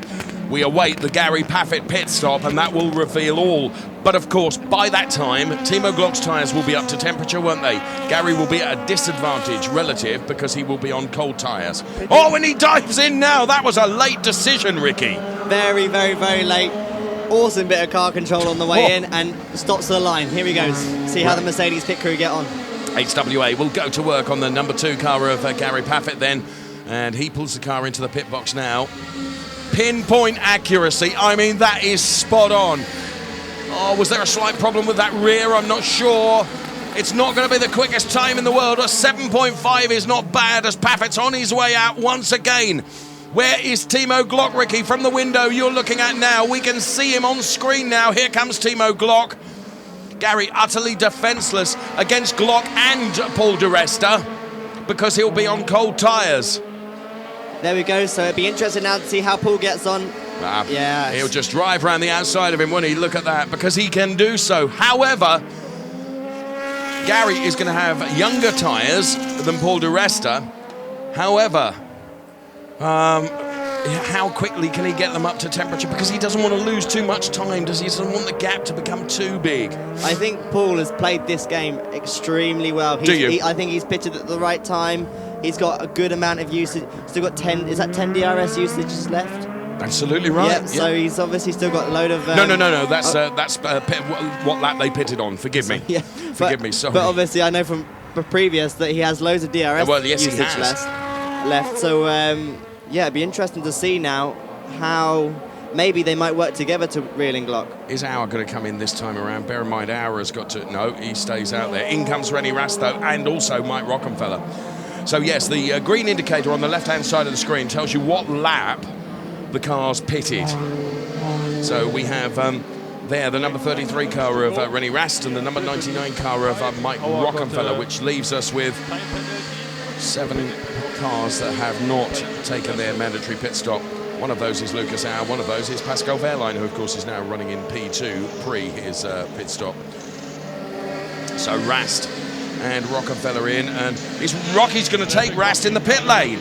we await the Gary Paffett pit stop, and that will reveal all. But of course, by that time, Timo Glock's tyres will be up to temperature, won't they? Gary will be at a disadvantage relative because he will be on cold tyres. Oh, and he dives in now. That was a late decision, Ricky. Very, very, very late. Awesome bit of car control on the way in, and stops to the line. Here he goes. See how the Mercedes pit crew get on. HWA will go to work on the number 2 car of Gary Paffett then, and he pulls the car into the pit box now. Pinpoint accuracy, I mean, that is spot on. Oh, was there a slight problem with that rear? I'm not sure. It's not going to be the quickest time in the world. A 7.5 is not bad as Paffett's on his way out once again. Where is Timo Glock, Ricky? From the window you're looking at now, we can see him on screen now. Here comes Timo Glock. Gary utterly defenceless against Glock and Paul di Resta because he'll be on cold tyres. There we go, so it'll be interesting now to see how Paul gets on. Yeah, he'll just drive around the outside of him, won't he? Look at that, because he can do so. However, Gary is going to have younger tyres than Paul di Resta. However, how quickly can he get them up to temperature? Because he doesn't want to lose too much time, does he? He doesn't want the gap to become too big. I think Paul has played this game extremely well. Do you? I think he's pitted at the right time. He's got a good amount of usage. Still got 10, is that 10 DRS usage left? Absolutely right. Yep, so he's obviously still got a load of... No. That's what lap they pitted on. Forgive me. Yeah, Forgive me, sorry. But obviously I know from previous that he has loads of DRS usage left. So, yeah, it'd be interesting to see now how maybe they might work together to reel in Glock. Is Auer going to come in this time around? Bear in mind, Auer has got to... No, he stays out there. In comes René Rast, though, and also Mike Rockenfeller. So, yes, the green indicator on the left-hand side of the screen tells you what lap the car's pitted. So we have there the number 33 car of René Rast and the number 99 car of Mike Rockenfeller, which leaves us with 7 cars that have not taken their mandatory pit stop. One of those is Lucas Auer, one of those is Pascal Wehrlein, who of course is now running in P2 pre his pit stop. So Rast and Rockenfeller in, and Rocky's going to take Rast in the pit lane.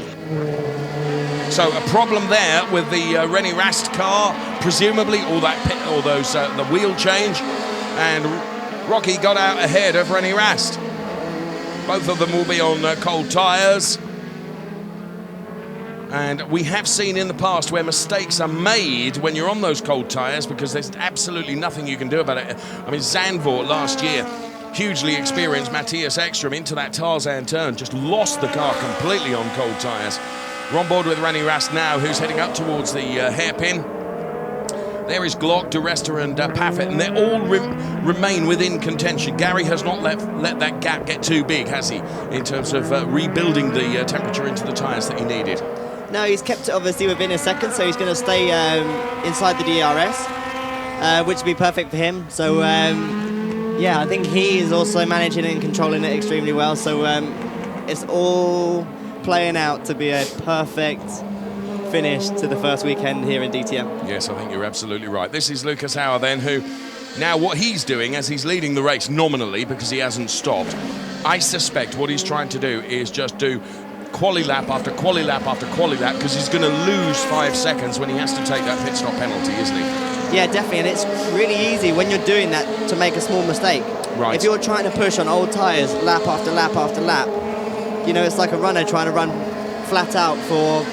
So a problem there with the René Rast car, presumably all those the wheel change, and Rocky got out ahead of René Rast. Both of them will be on cold tyres. And we have seen in the past where mistakes are made when you're on those cold tyres because there's absolutely nothing you can do about it. I mean, Zandvoort last year, hugely experienced Matthias Ekstrom into that Tarzan turn, just lost the car completely on cold tyres. We're on board with René Rast now, who's heading up towards the hairpin. There is Glock, di Resta and Paffett, and they all remain within contention. Gary has not let that gap get too big, has he, in terms of rebuilding the temperature into the tyres that he needed? No, he's kept it obviously within a second, so he's going to stay inside the DRS, which would be perfect for him. So, yeah, I think he is also managing and controlling it extremely well. So it's all playing out to be a perfect finish to the first weekend here in DTM. Yes, I think you're absolutely right. This is Lucas Auer then, who Now what he's doing, as he's leading the race nominally because he hasn't stopped, I suspect what he's trying to do is just do quali lap after quali lap after quali lap, because he's going to lose 5 seconds when he has to take that pit stop penalty, isn't he? Yeah, definitely, and it's really easy when you're doing that to make a small mistake. Right. If you're trying to push on old tyres lap after lap after lap, you know, it's like a runner trying to run flat out for,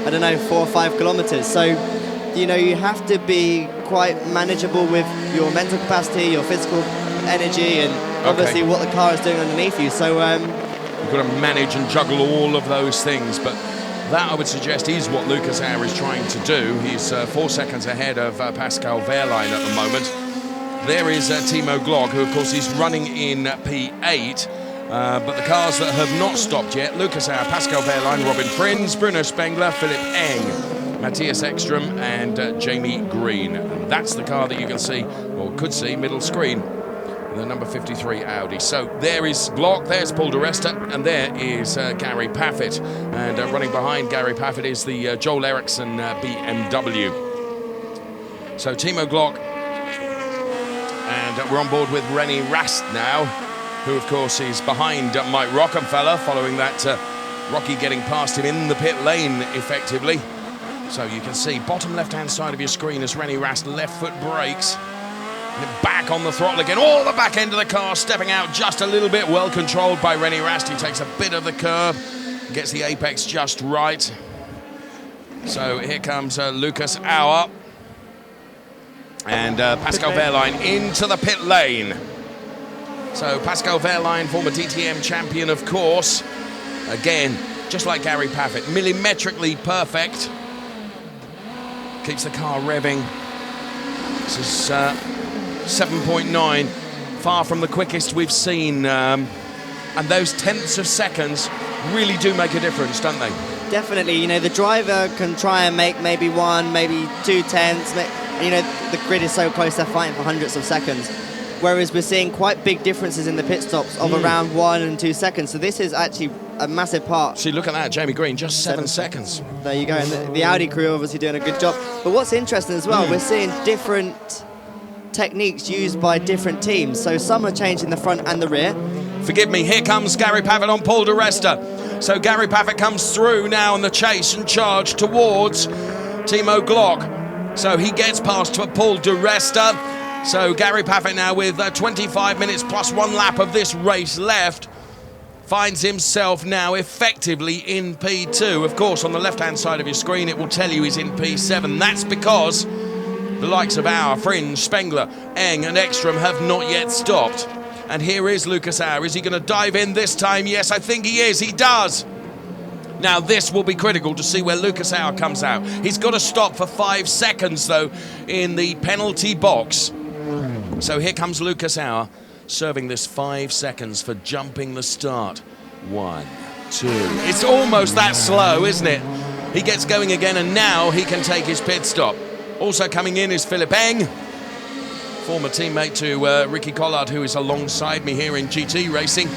I don't know, 4 or 5 kilometers. So, you know, you have to be quite manageable with your mental capacity, your physical energy, and obviously what the car is doing underneath you. So you've got to manage and juggle all of those things, but that, I would suggest, is what Lucas Auer is trying to do. He's 4 seconds ahead of Pascal Wehrlein at the moment. There is Timo Glock, who, of course, is running in P8. But the cars that have not stopped yet: Lucas Auer, Pascal Wehrlein, Robin Prins, Bruno Spengler, Philipp Eng, Matthias Ekström, and Jamie Green. And that's the car that you can see, or could see, middle screen, the number 53 Audi. So there is Glock, there's Paul di Resta, and there is Gary Paffett. And running behind Gary Paffett is the Joel Eriksson BMW. So Timo Glock, and we're on board with René Rast now, who of course is behind Mike Rockenfeller, following that Rocky getting past him in the pit lane effectively. So you can see bottom left-hand side of your screen as René Rast left foot brakes. And back on the throttle again, all the back end of the car, stepping out just a little bit, well controlled by René Rast. He takes a bit of the curve, gets the apex just right. So here comes Lucas Auer. And Pascal Wehrlein into the pit lane. So Pascal Wehrlein, former DTM champion, of course. Again, just like Gary Paffett, millimetrically perfect. Keeps the car revving. This is 7.9, far from the quickest we've seen. And those tenths of seconds really do make a difference, don't they? Definitely. You know, the driver can try and make maybe 1, maybe 2 tenths. You know, the grid is so close, they're fighting for hundredths of seconds. Whereas we're seeing quite big differences in the pit stops of around 1 and 2 seconds. So this is actually a massive part. See, look at that, Jamie Green, just 7 seconds. There you go, and the Audi crew obviously doing a good job. But what's interesting as well, we're seeing different techniques used by different teams. So some are changing the front and the rear. Forgive me, here comes Gary Paffett on Paul di Resta. So Gary Paffett comes through now in the chase and charge towards Timo Glock. So he gets past Paul di Resta. So Gary Paffett now with 25 minutes plus 1 lap of this race left finds himself now effectively in P2. Of course, on the left-hand side of your screen, it will tell you he's in P7. That's because the likes of Auer, Fringe, Spengler, Eng and Ekström have not yet stopped. And here is Lucas Auer. Is he going to dive in this time? Yes, I think he is. He does. Now, this will be critical to see where Lucas Auer comes out. He's got to stop for 5 seconds, though, in the penalty box. So here comes Lucas Auer, serving this 5 seconds for jumping the start. 1, 2. It's almost that slow, isn't it? He gets going again, and now he can take his pit stop. Also coming in is Philipp Eng, former teammate to Ricky Collard, who is alongside me here in GT racing.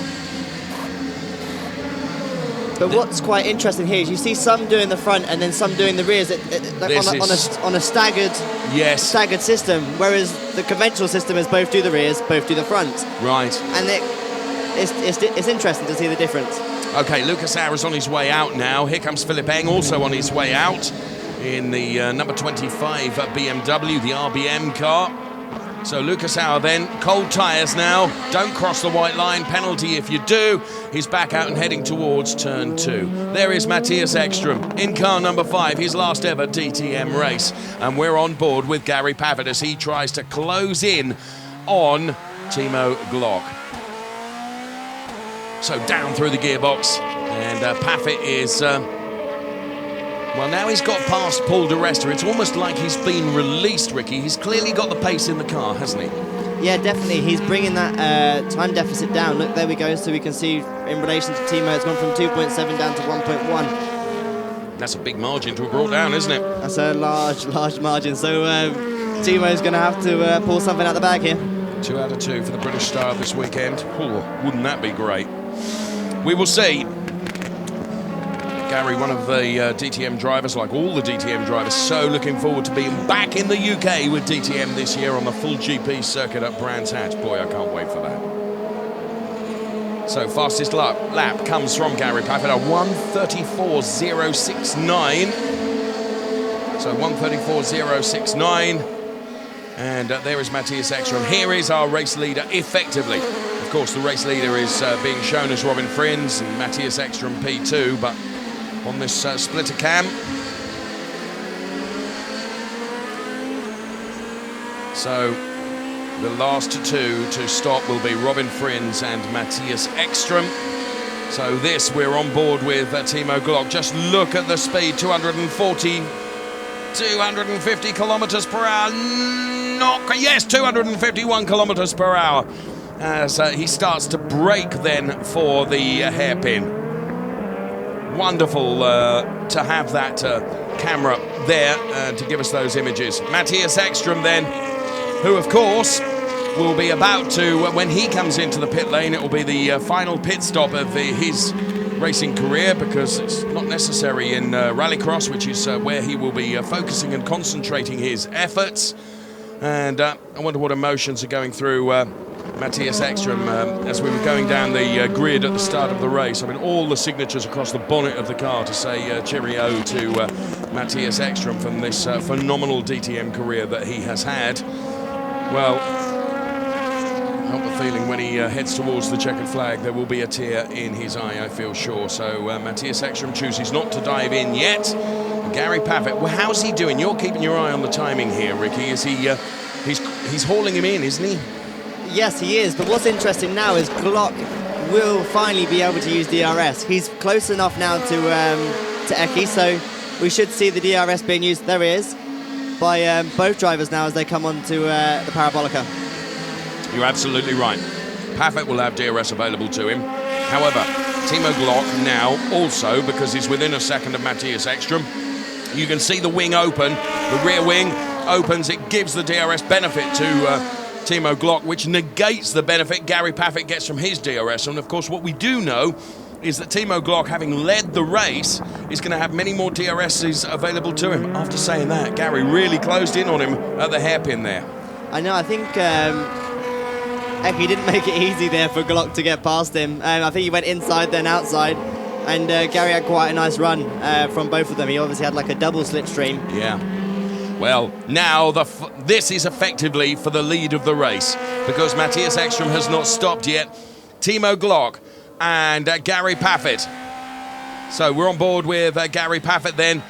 But what's quite interesting here is you see some doing the front and then some doing the rears on a staggered system, whereas the conventional system is both do the rears, both do the front. Right. And it's interesting to see the difference. Okay, Lucas Auer is on his way out now. Here comes Philipp Eng, also on his way out in the number 25 BMW, the RBM car. So Lucas Auer then, cold tyres now, don't cross the white line, penalty if you do. He's back out and heading towards turn 2. There is Matthias Ekström in car number 5, his last ever DTM race. And we're on board with Gary Paffett as he tries to close in on Timo Glock. So down through the gearbox, and Paffett is... well, now he's got past Paul di Resta. It's almost like he's been released, Ricky. He's clearly got the pace in the car, hasn't he? Yeah, definitely. He's bringing that time deficit down. Look, there we go. So we can see in relation to Timo, it's gone from 2.7 down to 1.1. That's a big margin to have brought down, isn't it? That's a large margin. So Timo's going to have to pull something out the bag here. 2 out of 2 for the British Star this weekend. Ooh, wouldn't that be great? We will see. Gary, one of the DTM drivers, like all the DTM drivers, so looking forward to being back in the UK with DTM this year on the full GP circuit at Brands Hatch. Boy, I can't wait for that. So fastest lap comes from Gary Paffett, a 1:34.069. So 1:34.069. And there is Matthias Ekstrom. Here is our race leader, effectively. Of course, the race leader is being shown as Robin Frins and Matthias Ekstrom P2, but on this splitter cam. So the last two to stop will be Robin Frins and Matthias Ekstrom. So this, we're on board with Timo Glock. Just look at the speed, 250 kilometers per hour. Yes, 251 kilometers per hour. As he starts to brake then for the hairpin. Wonderful to have that camera there to give us those images. Matthias Ekstrom then, who of course will be about to, when he comes into the pit lane, it will be the final pit stop of his racing career, because it's not necessary in rallycross, which is where he will be focusing and concentrating his efforts. And I wonder what emotions are going through Matthias Ekstrom as we were going down the grid at the start of the race. I mean, all the signatures across the bonnet of the car to say cheerio to Matthias Ekstrom from this phenomenal DTM career that he has had. Well, I have a feeling when he heads towards the checkered flag, there will be a tear in his eye, I feel sure. So Matthias Ekstrom chooses not to dive in yet. Gary Paffett, well, how's he doing? You're keeping your eye on the timing here, Ricky. Is he? He's hauling him in, isn't he? Yes, he is. But what's interesting now is Glock will finally be able to use DRS. He's close enough now to Eki, so we should see the DRS being used. There he is, by both drivers now as they come onto the Parabolica. You're absolutely right. Paffett will have DRS available to him. However, Timo Glock now also, because he's within a second of Matthias Ekstrom, you can see the wing open, the rear wing opens, it gives the DRS benefit to Timo Glock, which negates the benefit Gary Paffett gets from his DRS. And of course, what we do know is that Timo Glock, having led the race, is going to have many more DRSs available to him. After saying that, Gary really closed in on him at the hairpin there. I know, I think Eki didn't make it easy there for Glock to get past him. I think he went inside then outside. And Gary had quite a nice run from both of them. He obviously had like a double slipstream. Yeah. Well, now this is effectively for the lead of the race, because Matthias Ekstrom has not stopped yet. Timo Glock and Gary Paffett. So we're on board with Gary Paffett then.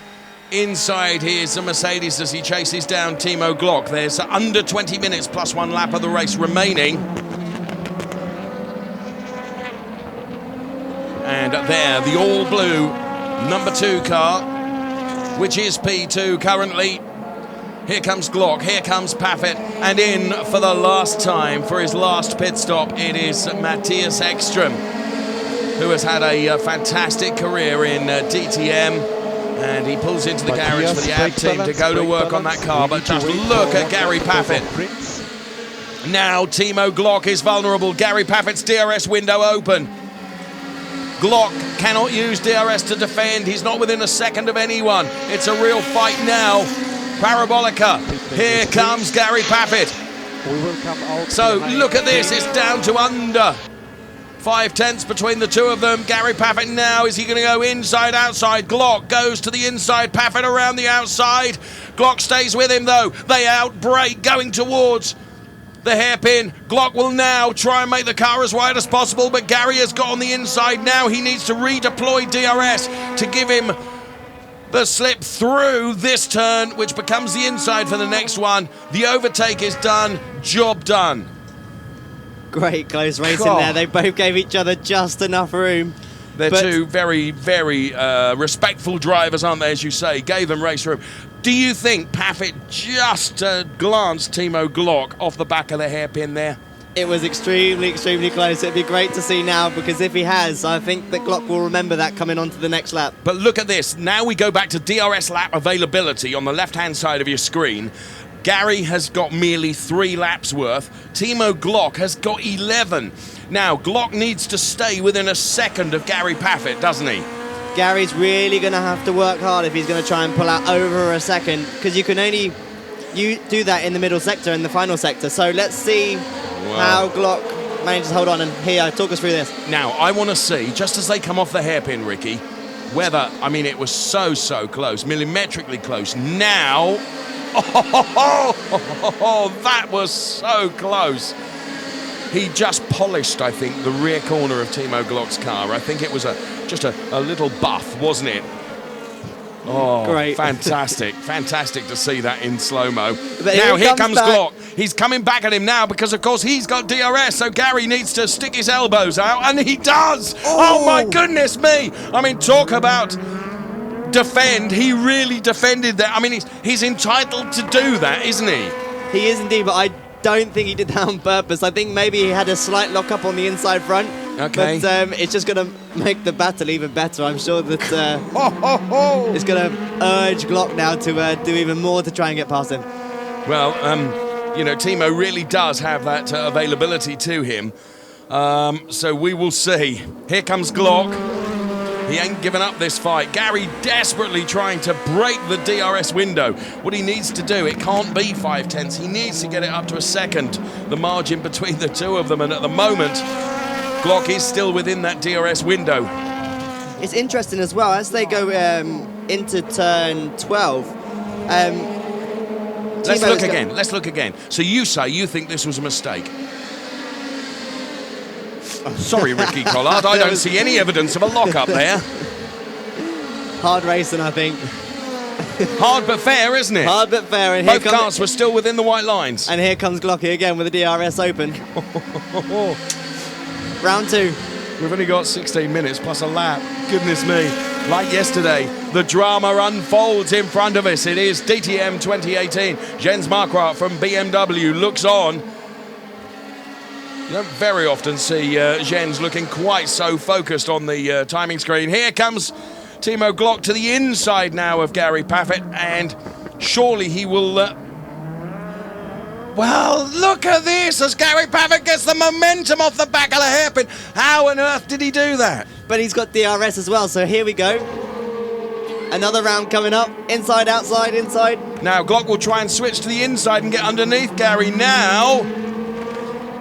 Inside his Mercedes as he chases down Timo Glock. There's under 20 minutes plus one lap of the race remaining. And there, the all-blue #2 car, which is P2 currently. Here comes Glock, here comes Paffett, and in for the last time, for his last pit stop, it is Matthias Ekstrom, who has had a fantastic career in DTM, and he pulls into the garage for the ad team to go to work on that car. But just look at Gary Paffett. Now Timo Glock is vulnerable. Gary Paffett's DRS window open. Glock cannot use DRS to defend. He's not within a second of anyone. It's a real fight now. Parabolica. Here comes Gary Paffett. So look at this. It's down to under 5/10 between the two of them. Gary Paffett now, is he going to go inside, outside? Glock goes to the inside. Paffett around the outside. Glock stays with him though. They outbrake going towards the hairpin. Glock will now try and make the car as wide as possible, but Gary has got on the inside now. He needs to redeploy DRS to give him the slip through this turn, which becomes the inside for the next one. The overtake is done. Job done. Great close racing there. They both gave each other just enough room. They're two very, very respectful drivers, aren't they, as you say? Gave them race room. Do you think Paffett just glanced Timo Glock off the back of the hairpin there? It was extremely, extremely close. It'd be great to see now, because if he has, I think that Glock will remember that coming on to the next lap. But look at this. Now we go back to DRS lap availability on the left-hand side of your screen. Gary has got merely 3 laps worth. Timo Glock has got 11. Now, Glock needs to stay within a second of Gary Paffett, doesn't he? Gary's really going to have to work hard if he's going to try and pull out over a second, because you can only do that in the middle sector, in the final sector. So let's see how Glock manages to hold on. And here, talk us through this. Now, I want to see, just as they come off the hairpin, Ricky, whether, I mean, it was so close, millimetrically close. Now, that was so close. He just polished, I think, the rear corner of Timo Glock's car. I think it was just a little buff, wasn't it? Oh, great. Fantastic. Fantastic to see that in slow-mo. But Now, here comes back. Glock. He's coming back at him now because, of course, he's got DRS, so Gary needs to stick his elbows out, and he does! Oh my goodness me! I mean, talk about defend. He really defended that. I mean, he's entitled to do that, isn't he? He is indeed, but I don't think he did that on purpose. I think maybe he had a slight lock-up on the inside front. Okay. But it's just going to make the battle even better. I'm sure that it's going to urge Glock now to do even more to try and get past him. Well, you know, Timo really does have that availability to him. So we will see. Here comes Glock. He ain't given up this fight. Gary desperately trying to break the DRS window. What he needs to do, it can't be 5/10. He needs to get it up to a second, the margin between the two of them. And at the moment, Glock is still within that DRS window. It's interesting as well, as they go into turn 12. Let's look again. Let's look again. So you say you think this was a mistake? Sorry, Ricky Collard, I don't see any evidence of a lock-up there. Hard racing, I think. Hard but fair, isn't it? Hard but fair. And both cars were still within the white lines. And here comes Glocky again with the DRS open. Round 2. We've only got 16 minutes plus a lap. Goodness me. Like yesterday, the drama unfolds in front of us. It is DTM 2018. Jens Marquardt from BMW looks on. You don't very often see Jens looking quite so focused on the timing screen. Here comes Timo Glock to the inside now of Gary Paffett, and surely he will... Well, look at this as Gary Paffett gets the momentum off the back of the hairpin. How on earth did he do that? But he's got DRS as well, so here we go. Another round coming up. Inside, outside, inside. Now Glock will try and switch to the inside and get underneath Gary now.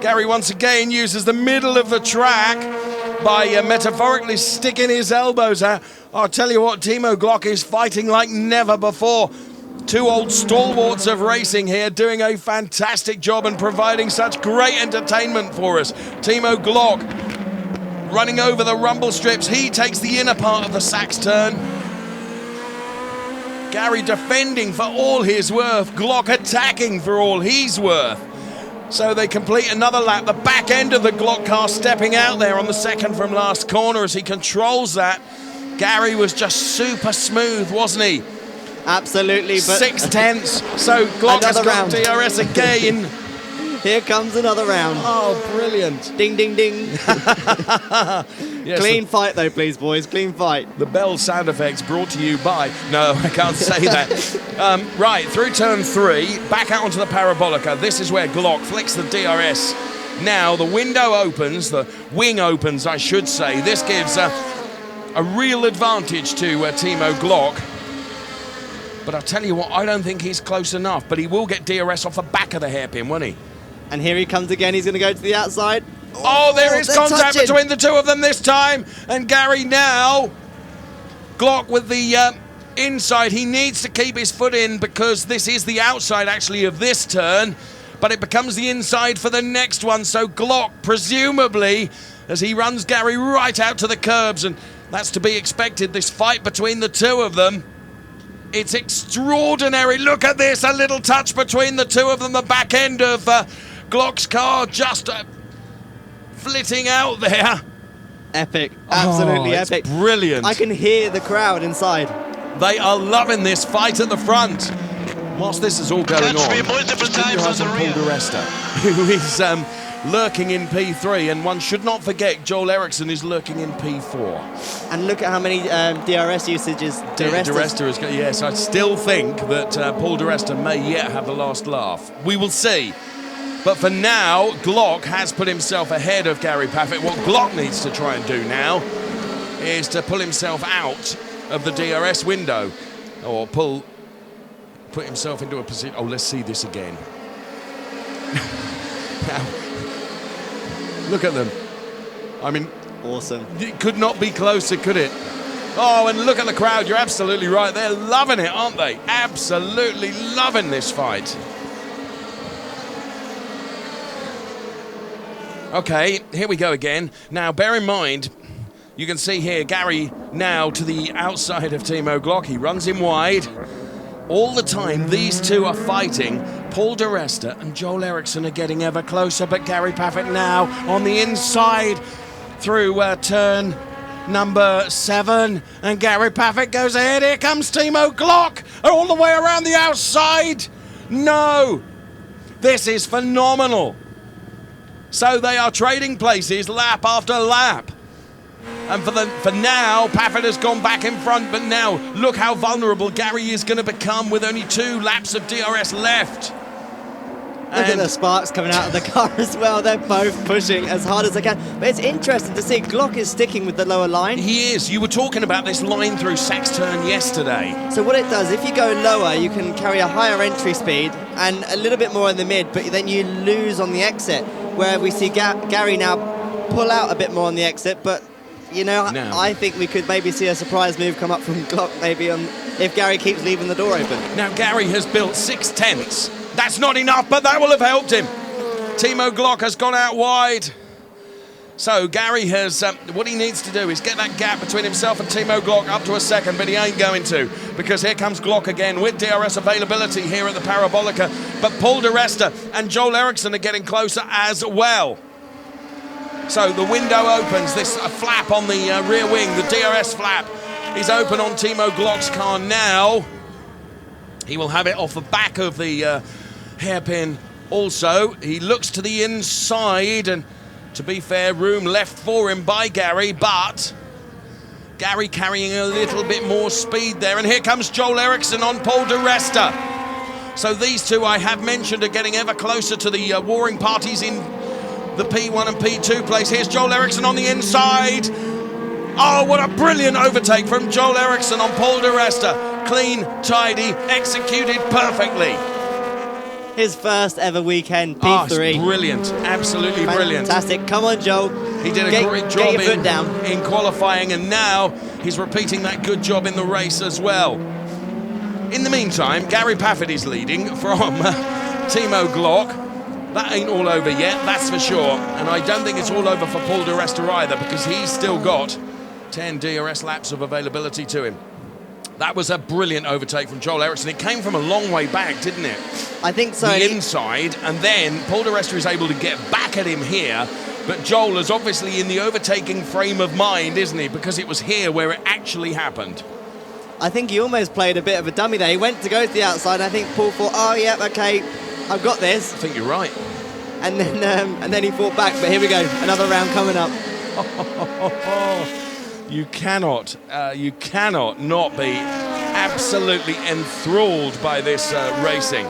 Gary once again uses the middle of the track by metaphorically sticking his elbows out. I'll tell you what, Timo Glock is fighting like never before. Two old stalwarts of racing here doing a fantastic job and providing such great entertainment for us. Timo Glock running over the rumble strips. He takes the inner part of the Sachs turn. Gary defending for all his worth. Glock attacking for all he's worth. So they complete another lap. The back end of the Glock car stepping out there on the second from last corner as he controls that. Gary was just super smooth, wasn't he? Absolutely. But 6/10. So Glock has got DRS again. Here comes another round. Oh, brilliant. Ding, ding, ding. Yes, clean fight, though, please, boys. Clean fight. The bell sound effects brought to you by... No, I can't say that. Right, through turn 3, back out onto the parabolica. This is where Glock flicks the DRS. Now, the window opens, the wing opens, I should say. This gives a real advantage to Timo Glock. But I'll tell you what, I don't think he's close enough. But he will get DRS off the back of the hairpin, won't he? And here he comes again. He's going to go to the outside. Oh, there is contact between the two of them this time. And Gary now. Glock with the inside. He needs to keep his foot in because this is the outside, actually, of this turn. But it becomes the inside for the next one. So Glock, presumably, as he runs Gary right out to the curbs. And that's to be expected, this fight between the two of them. It's extraordinary. Look at this. A little touch between the two of them. The back end of Glock's car just flitting out there. Epic. Absolutely epic. Brilliant. I can hear the crowd inside. They are loving this fight at the front. Whilst this is all going on, keep your eyes on Paul di Resta, who is lurking in P3, and one should not forget Joel Eriksson is lurking in P4. And look at how many DRS usages Di Resta has got. Yes, I still think that Paul di Resta may yet have the last laugh. We will see. But for now, Glock has put himself ahead of Gary Paffett. What Glock needs to try and do now is to pull himself out of the DRS window, or put himself into a position. Oh, let's see this again. Now, look at them. I mean, Awesome. it could not be closer, could it? Oh, and look at the crowd. You're absolutely right. They're loving it, aren't they? Absolutely loving this fight. Okay, here we go again. Now, bear in mind, you can see here Gary now to the outside of Timo Glock. He runs him wide. All the time, these two are fighting. Paul di Resta and Joel Eriksson are getting ever closer, but Gary Paffett now on the inside through turn number 7, and Gary Paffett goes ahead. Here comes Timo Glock all the way around the outside. No, this is phenomenal. So they are trading places lap after lap. And for now, Paffett has gone back in front, but now look how vulnerable Gary is going to become with only 2 laps of DRS left. Look at the sparks coming out of the car as well. They're both pushing as hard as they can. But it's interesting to see Glock is sticking with the lower line. He is. You were talking about this line through Sachs turn yesterday. So what it does, if you go lower, you can carry a higher entry speed and a little bit more in the mid, but then you lose on the exit, where we see Gary now pull out a bit more on the exit. But, you know, I think we could maybe see a surprise move come up from Glock maybe if Gary keeps leaving the door open. Now, Gary has built 6 tenths. That's not enough, but that will have helped him. Timo Glock has gone out wide. So Gary has, what he needs to do is get that gap between himself and Timo Glock up to a second, but he ain't going to, because here comes Glock again with DRS availability here at the Parabolica. But Paul di Resta and Joel Eriksson are getting closer as well. So the window opens, this flap on the rear wing, the DRS flap is open on Timo Glock's car now. He will have it off the back of the hairpin also. He looks to the inside, and to be fair, room left for him by Gary, but Gary carrying a little bit more speed there. And here comes Joel Eriksson on Paul di Resta. So these two I have mentioned are getting ever closer to the warring parties in the P1 and P2 place. Here's Joel Eriksson on the inside. Oh, what a brilliant overtake from Joel Eriksson on Paul di Resta. Clean, tidy, executed perfectly. His first ever weekend, P3. Oh, it's brilliant, absolutely brilliant. Fantastic, come on Joel. He did a great job in in qualifying, and now he's repeating that good job in the race as well. In the meantime, Gary Paffett is leading from Timo Glock. That ain't all over yet, that's for sure. And I don't think it's all over for Paul di Resta either, because he's still got 10 DRS laps of availability to him. That was a brilliant overtake from Joel Eriksson. It came from a long way back, didn't it? I think so. The inside, and then Paul di Resta is able to get back at him here, but Joel is obviously in the overtaking frame of mind, isn't he? Because it was here where it actually happened. I think he almost played a bit of a dummy there. He went to go to the outside, and I think Paul thought, oh, yeah, okay, I've got this. I think you're right. And then he fought back, but here we go, another round coming up. You cannot not be absolutely enthralled by this racing.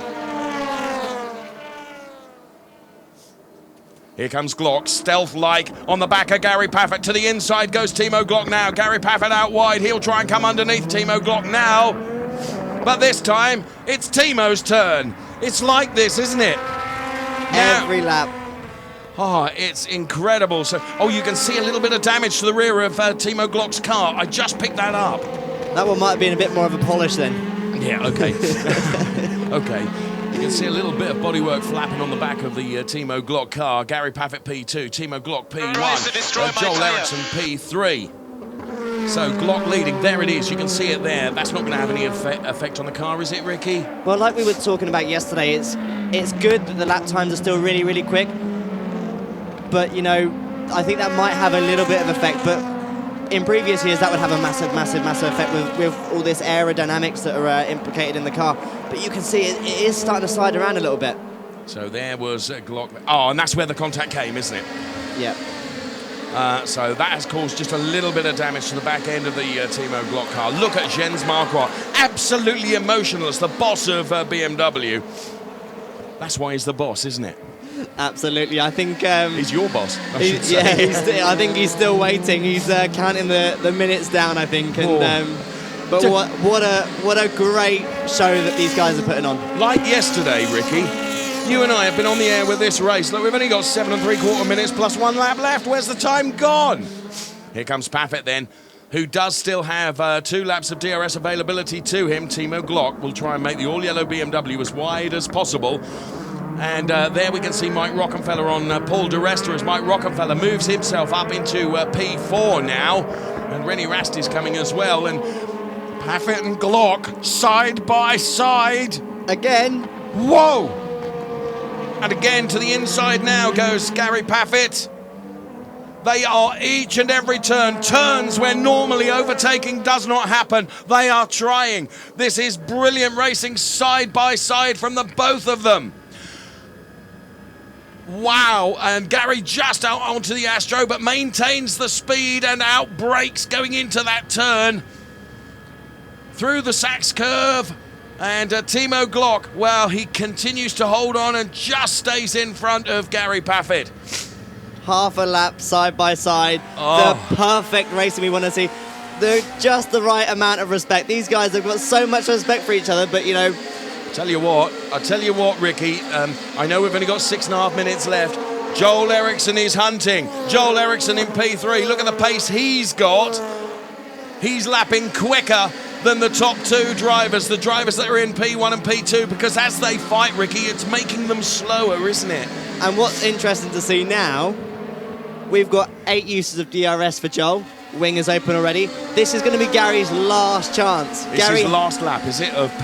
Here comes Glock, stealth-like on the back of Gary Paffett. To the inside goes Timo Glock now. Gary Paffett out wide. He'll try and come underneath Timo Glock now. But this time, it's Timo's turn. It's like this, isn't it? Every lap. Oh, it's incredible. So, you can see a little bit of damage to the rear of Timo Glock's car. I just picked that up. That one might have been a bit more of a polish then. Yeah, okay. Okay. You can see a little bit of bodywork flapping on the back of the Timo Glock car. Gary Paffett P2, Timo Glock P1, Joel Eriksson P3. So Glock leading, there it is, you can see it there. That's not going to have any effect on the car, is it, Ricky? Well, like we were talking about yesterday, it's good that the lap times are still really, really quick. But, you know, I think that might have a little bit of effect. But in previous years, that would have a massive effect with all this aerodynamics that are implicated in the car. But you can see it is starting to slide around a little bit. So there was Glock. Oh, and that's where the contact came, isn't it? Yeah. So that has caused just a little bit of damage to the back end of the Timo Glock car. Look at Jens Marquardt, absolutely emotionless, the boss of BMW. That's why he's the boss, isn't it? Absolutely. I think He's your boss, I should say. yeah, I think he's still waiting. He's counting the minutes down, I think. And but what a great show that these guys are putting on. Like yesterday, Ricky, you and I have been on the air with this race. Look, we've only got 7 3/4 minutes plus 1 lap left. Where's the time gone? Here comes Paffett then, who does still have 2 laps of DRS availability to him. Timo Glock will try and make the all-yellow BMW as wide as possible. And there we can see Mike Rockenfeller on Paul de Resta as Mike Rockenfeller moves himself up into P4 now. And René Rast is coming as well. And Paffett and Glock side by side. Again. Whoa! And again to the inside now goes Gary Paffett. They are each and every turn, turns where normally overtaking does not happen. They are trying. This is brilliant racing side by side from the both of them. Wow, and Gary just out onto the Astro, but maintains the speed and outbrakes going into that turn. Through the Sachs curve, and Timo Glock, well, he continues to hold on and just stays in front of Gary Paffett. Half a lap side by side. Oh. The perfect racing we want to see. Just the right amount of respect. These guys have got so much respect for each other, but you know. I tell you what, Ricky, I know we've only got 6.5 minutes left. Joel Eriksson is hunting. Joel Eriksson in P3. Look at the pace he's got. He's lapping quicker than the top 2 drivers, the drivers that are in P1 and P2, because as they fight, Ricky, it's making them slower, isn't it? And what's interesting to see now, we've got 8 uses of DRS for Joel. Wing is open already. This is going to be Gary's last chance. This is the last lap, is it, of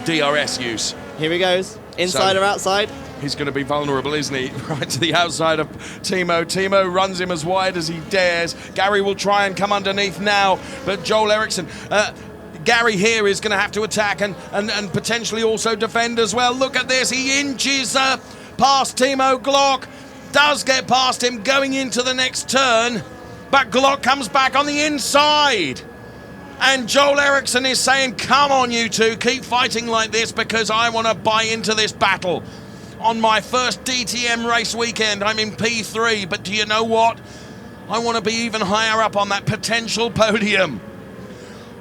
DRS use? Here he goes. Inside or outside? He's going to be vulnerable, isn't he? Right to the outside of Timo. Timo runs him as wide as he dares. Gary will try and come underneath now, but Joel Eriksson... Gary here is going to have to attack and potentially also defend as well. Look at this. He inches past Timo Glock. Does get past him going into the next turn. But Glock comes back on the inside. And Joel Eriksson is saying, come on, you two. Keep fighting like this because I want to buy into this battle. On my first DTM race weekend, I'm in P3. But do you know what? I want to be even higher up on that potential podium.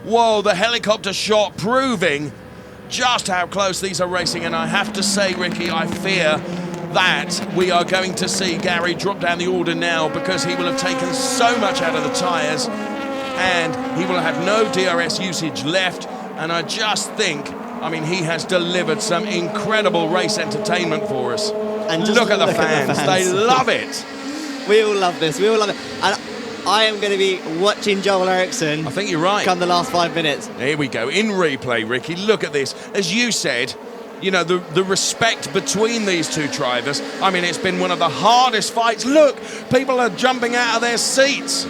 Whoa, the helicopter shot proving just how close these are racing. And I have to say, Ricky, I fear that we are going to see Gary drop down the order now because he will have taken so much out of the tyres and he will have no DRS usage left. And I just think, I mean, he has delivered some incredible race entertainment for us. And just look at the fans. They love it. We all love this. We all love it. And I am going to be watching Joel Eriksson. I think you're right. Come the last 5 minutes. Here we go. In replay, Ricky, look at this. As you said, you know, the respect between these two drivers. I mean, it's been one of the hardest fights. Look, people are jumping out of their seats.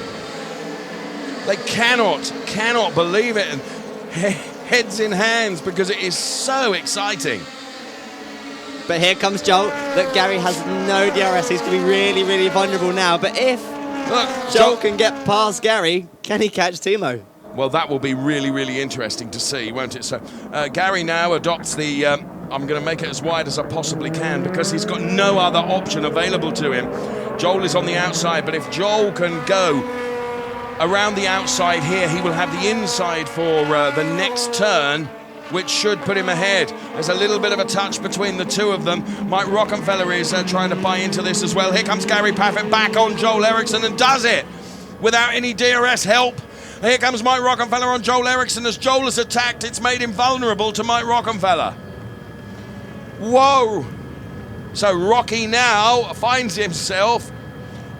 They cannot believe it. And heads in hands because it is so exciting. But here comes Joel. Look, Gary has no DRS. He's going to be really, really vulnerable now. But if Joel can get past Gary, can he catch Timo? Well, that will be really, really interesting to see, won't it? So Gary now adopts the, I'm going to make it as wide as I possibly can because he's got no other option available to him. Joel is on the outside, but if Joel can go around the outside here, he will have the inside for the next turn, which should put him ahead. There's a little bit of a touch between the two of them. Mike Rockenfeller is trying to buy into this as well. Here comes Gary Paffett back on Joel Eriksson and does it without any DRS help. Here comes Mike Rockenfeller on Joel Eriksson. As Joel has attacked, it's made him vulnerable to Mike Rockenfeller. Whoa! So Rocky now finds himself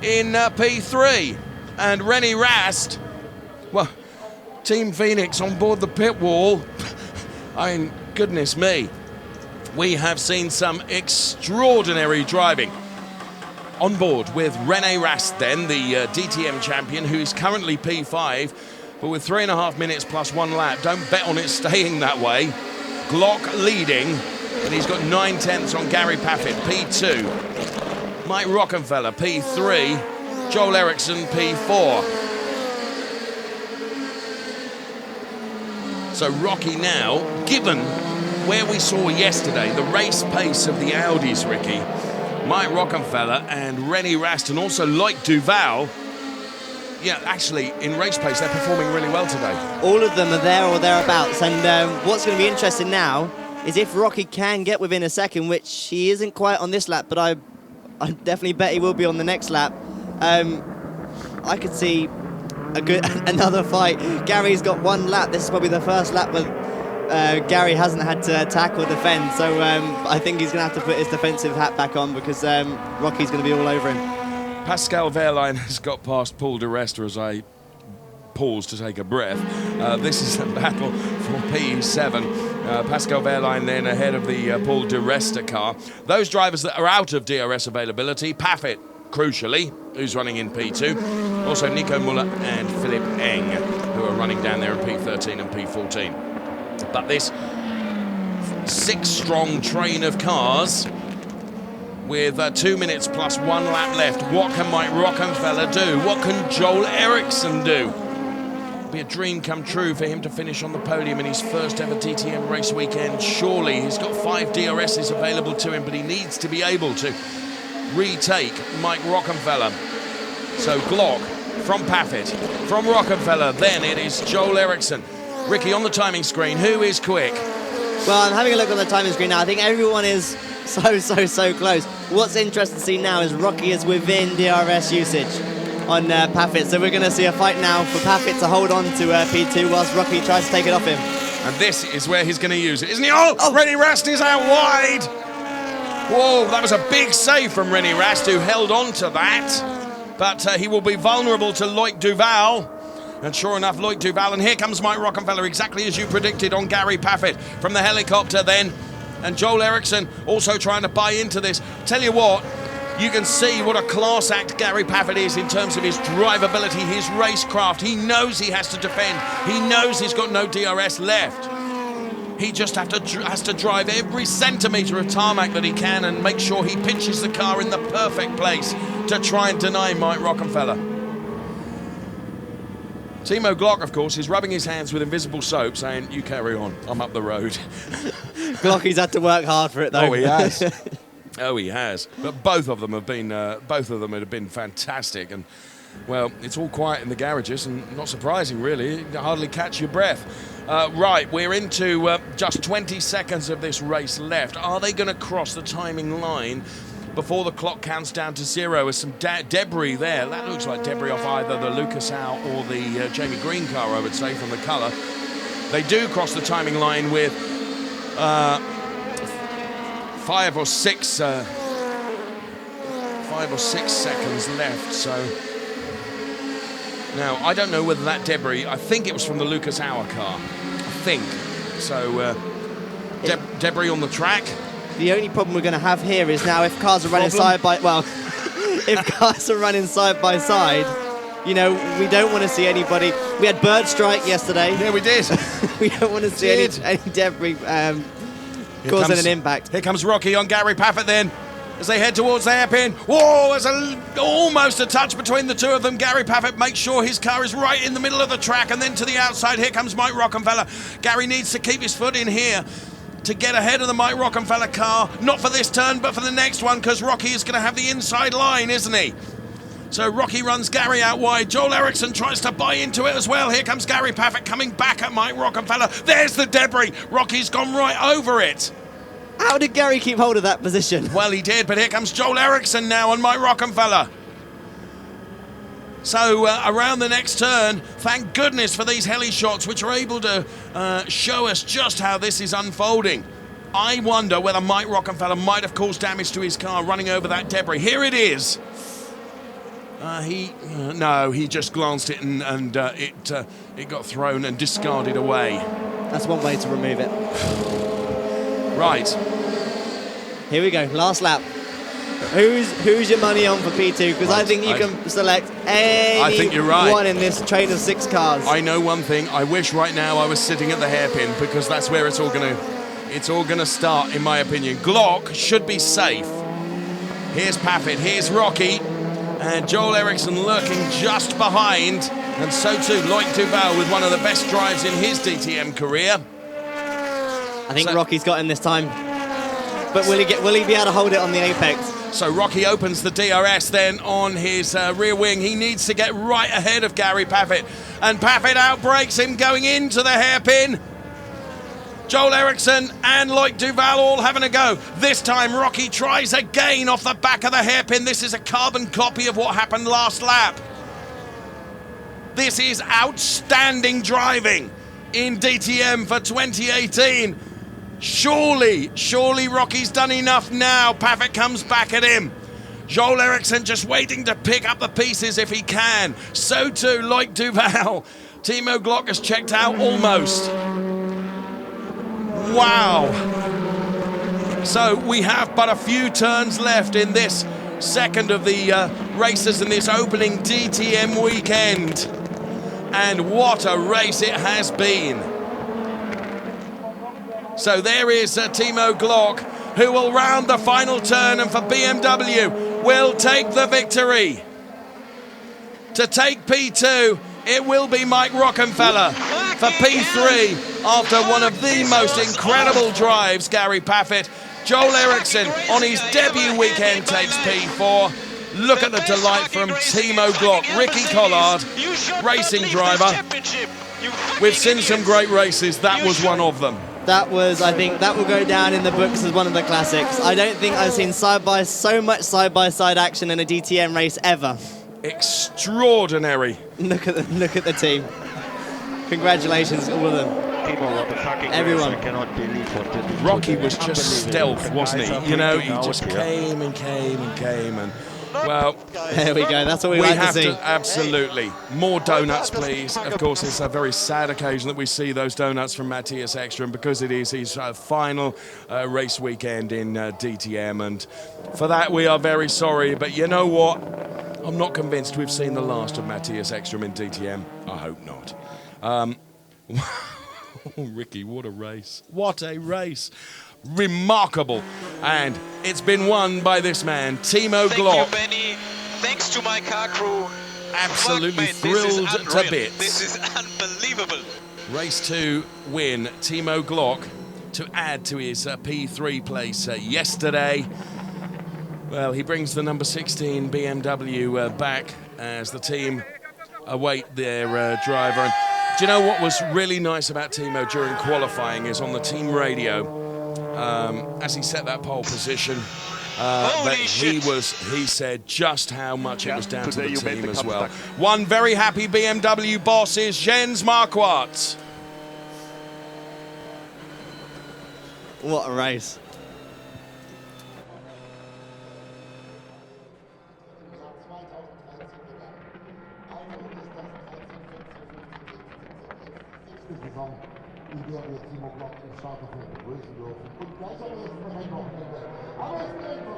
in P3. And René Rast, well, Team Phoenix on board the pit wall. I mean, goodness me. We have seen some extraordinary driving. On board with René Rast then, the DTM champion, who is currently P5, but with 3.5 minutes plus 1 lap. Don't bet on it staying that way. Glock leading, and he's got 9/10 on Gary Paffett, P2. Mike Rockenfeller, P3. Joel Eriksson, P4. So Rocky now, given where we saw yesterday, the race pace of the Audis, Ricky, Mike Rockefeller and René Rast, and also Loic Duval. Yeah, actually, in race pace, they're performing really well today. All of them are there or thereabouts, and what's going to be interesting now is if Rocky can get within a second, which he isn't quite on this lap, but I definitely bet he will be on the next lap. I could see another fight. Gary's got one lap. This is probably the first lap where Gary hasn't had to attack or defend, so I think he's going to have to put his defensive hat back on because Rocky's going to be all over him. Pascal Wehrlein has got past Paul de Resta as I pause to take a breath. This is a battle for P7. Pascal Wehrlein then ahead of the Paul de Resta car. Those drivers that are out of DRS availability, Paffett, crucially, who's running in P2. Also Nico Muller and Philip Eng, who are running down there in P13 and P14. But this 6-strong train of cars with 2 minutes plus 1 lap left. What can Mike Rockefeller do? What can Joel Eriksson do? It'll be a dream come true for him to finish on the podium in his first ever DTM race weekend. Surely he's got 5 DRSs available to him, but he needs to be able to retake Mike Rockefeller. So Glock from Paffett, from Rockefeller, then it is Joel Eriksson. Ricky, on the timing screen, who is quick? Well, I'm having a look on the timing screen now. I think everyone is so close. What's interesting to see now is Rocky is within DRS usage on Paffett. So we're going to see a fight now for Paffett to hold on to P2 whilst Rocky tries to take it off him. And this is where he's going to use it, isn't he? Oh, René Rast is out wide. Whoa, that was a big save from René Rast, who held on to that. But he will be vulnerable to Loic Duval. And sure enough, Loic Duval, and here comes Mike Rockefeller, exactly as you predicted on Gary Paffett from the helicopter then. And Joel Eriksson also trying to buy into this. Tell you what, you can see what a class act Gary Paffett is in terms of his drivability, his racecraft. He knows he has to defend. He knows he's got no DRS left. He just has to drive every centimetre of tarmac that he can and make sure he pitches the car in the perfect place to try and deny Mike Rockefeller. Timo Glock, of course, is rubbing his hands with invisible soap, saying, "You carry on, I'm up the road." Glocky's had to work hard for it, though. Oh, he has. Oh, he has. But both of them have been fantastic. And well, it's all quiet in the garages, and not surprising, really. You hardly catch your breath. Right, we're into just 20 seconds of this race left. Are they going to cross the timing line before the clock counts down to 0? There's some debris there. That looks like debris off either the Lucas Howe or the Jamie Green car, I would say, from the colour. They do cross the timing line with 5 or 6 seconds left. So now I don't know whether that debris, I think it was from the Lucas Howe car. I think. So debris on the track. The only problem we're going to have here is now if cars are running if cars are running side by side, you know, we don't want to see anybody. We had bird strike yesterday. Yeah, we did. We don't want to see any debris causing an impact. Here comes Rocky on Gary Paffett then, as they head towards the hairpin. Whoa, there's almost a touch between the two of them. Gary Paffett makes sure his car is right in the middle of the track, and then to the outside, here comes Mike Rockefeller. Gary needs to keep his foot in here to get ahead of the Mike Rockefeller car. Not for this turn, but for the next one, because Rocky is going to have the inside line, isn't he? So Rocky runs Gary out wide. Joel Eriksson tries to buy into it as well. Here comes Gary Paffett coming back at Mike Rockefeller. There's the debris. Rocky's gone right over it. How did Gary keep hold of that position? Well, he did, but here comes Joel Eriksson now on Mike Rockefeller. So around the next turn, thank goodness for these heli shots, which are able to show us just how this is unfolding. I wonder whether Mike Rockefeller might have caused damage to his car running over that debris. Here it is. No, he just glanced it and it got thrown and discarded away. That's one way to remove it. Right. Here we go, last lap. Who's your money on for P2? Because I think you can select any I think you're right. one in this train of 6 cars. I know one thing. I wish right now I was sitting at the hairpin, because that's where it's all gonna start, in my opinion. Glock should be safe. Here's Paffett. Here's Rocky, and Joel Eriksson lurking just behind, and so too Loic Duval with one of the best drives in his DTM career. I think Rocky's got him this time. But will he be able to hold it on the apex? So Rocky opens the DRS then on his rear wing. He needs to get right ahead of Gary Paffett. And Paffett outbreaks him going into the hairpin. Joel Eriksson and Loic Duval all having a go. This time Rocky tries again off the back of the hairpin. This is a carbon copy of what happened last lap. This is outstanding driving in DTM for 2018. Surely Rocky's done enough now. Paffett comes back at him. Joel Eriksson just waiting to pick up the pieces if he can. So too Loic Duval. Timo Glock has checked out almost. Wow. So we have but a few turns left in this second of the races in this opening DTM weekend. And what a race it has been. So there is Timo Glock, who will round the final turn and for BMW will take the victory. To take P2, it will be Mike Rockenfeller. For P3, after one of the most incredible drives, Gary Paffett. Joel Eriksson on his debut weekend takes P4. Look at the delight from Timo Glock, Ricky Collard, racing driver. We've seen some great races. That was one of them. That was, I think, that will go down in the books as one of the classics. I don't think I've seen so much side-by-side action in a DTM race ever. Extraordinary. Look at the team. Congratulations, all of them. Everyone. Rocky was just stealth, wasn't he? You know, he just came and well, there we go. That's what we like to see. Absolutely. More donuts, please. Of course, it's a very sad occasion that we see those donuts from Matthias Ekström because it is his final race weekend in DTM, and for that we are very sorry. But you know what? I'm not convinced we've seen the last of Matthias Ekström in DTM. I hope not. Ricky, what a race. What a race. Remarkable. And it's been won by this man, Timo Glock. Thank you, Benny. Thanks to my car crew. Absolutely thrilled to bits. This is unbelievable. Race 2 win, Timo Glock, to add to his P3 place yesterday. Well, he brings the number 16 BMW back as the team await their driver. And do you know what was really nice about Timo during qualifying is on the team radio, as he set that pole position, that he said just how much it was down to the team as well. One very happy BMW boss is Jens Marquardt. What a race. in der wir Timo Glock im Starterfeld begrüßen dürfen. Und gleich am nächsten Wochenende, aber es ist der Tag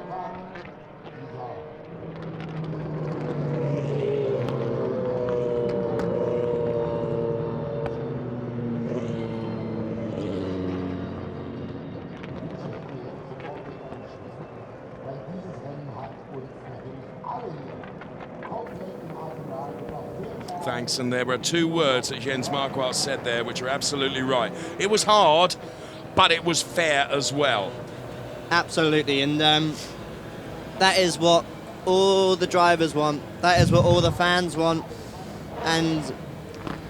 weil dieses Rennen hat uns natürlich alle hier komplett im Arsenal gebracht. Thanks, and there were two words that Jens Marquardt said there which are absolutely right. It was hard, but it was fair as well. Absolutely, and that is what all the drivers want. That is what all the fans want. And,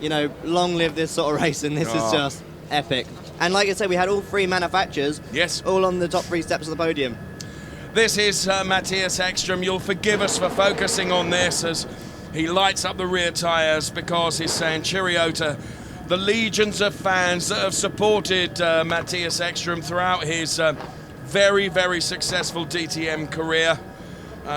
you know, long live this sort of racing. This is just epic. And like I said, we had all three manufacturers, yes, all on the top three steps of the podium. This is Matthias Ekström. You'll forgive us for focusing on this as he lights up the rear tyres because he's saying cheerio to the legions of fans that have supported Matthias Ekström throughout his very, very successful DTM career.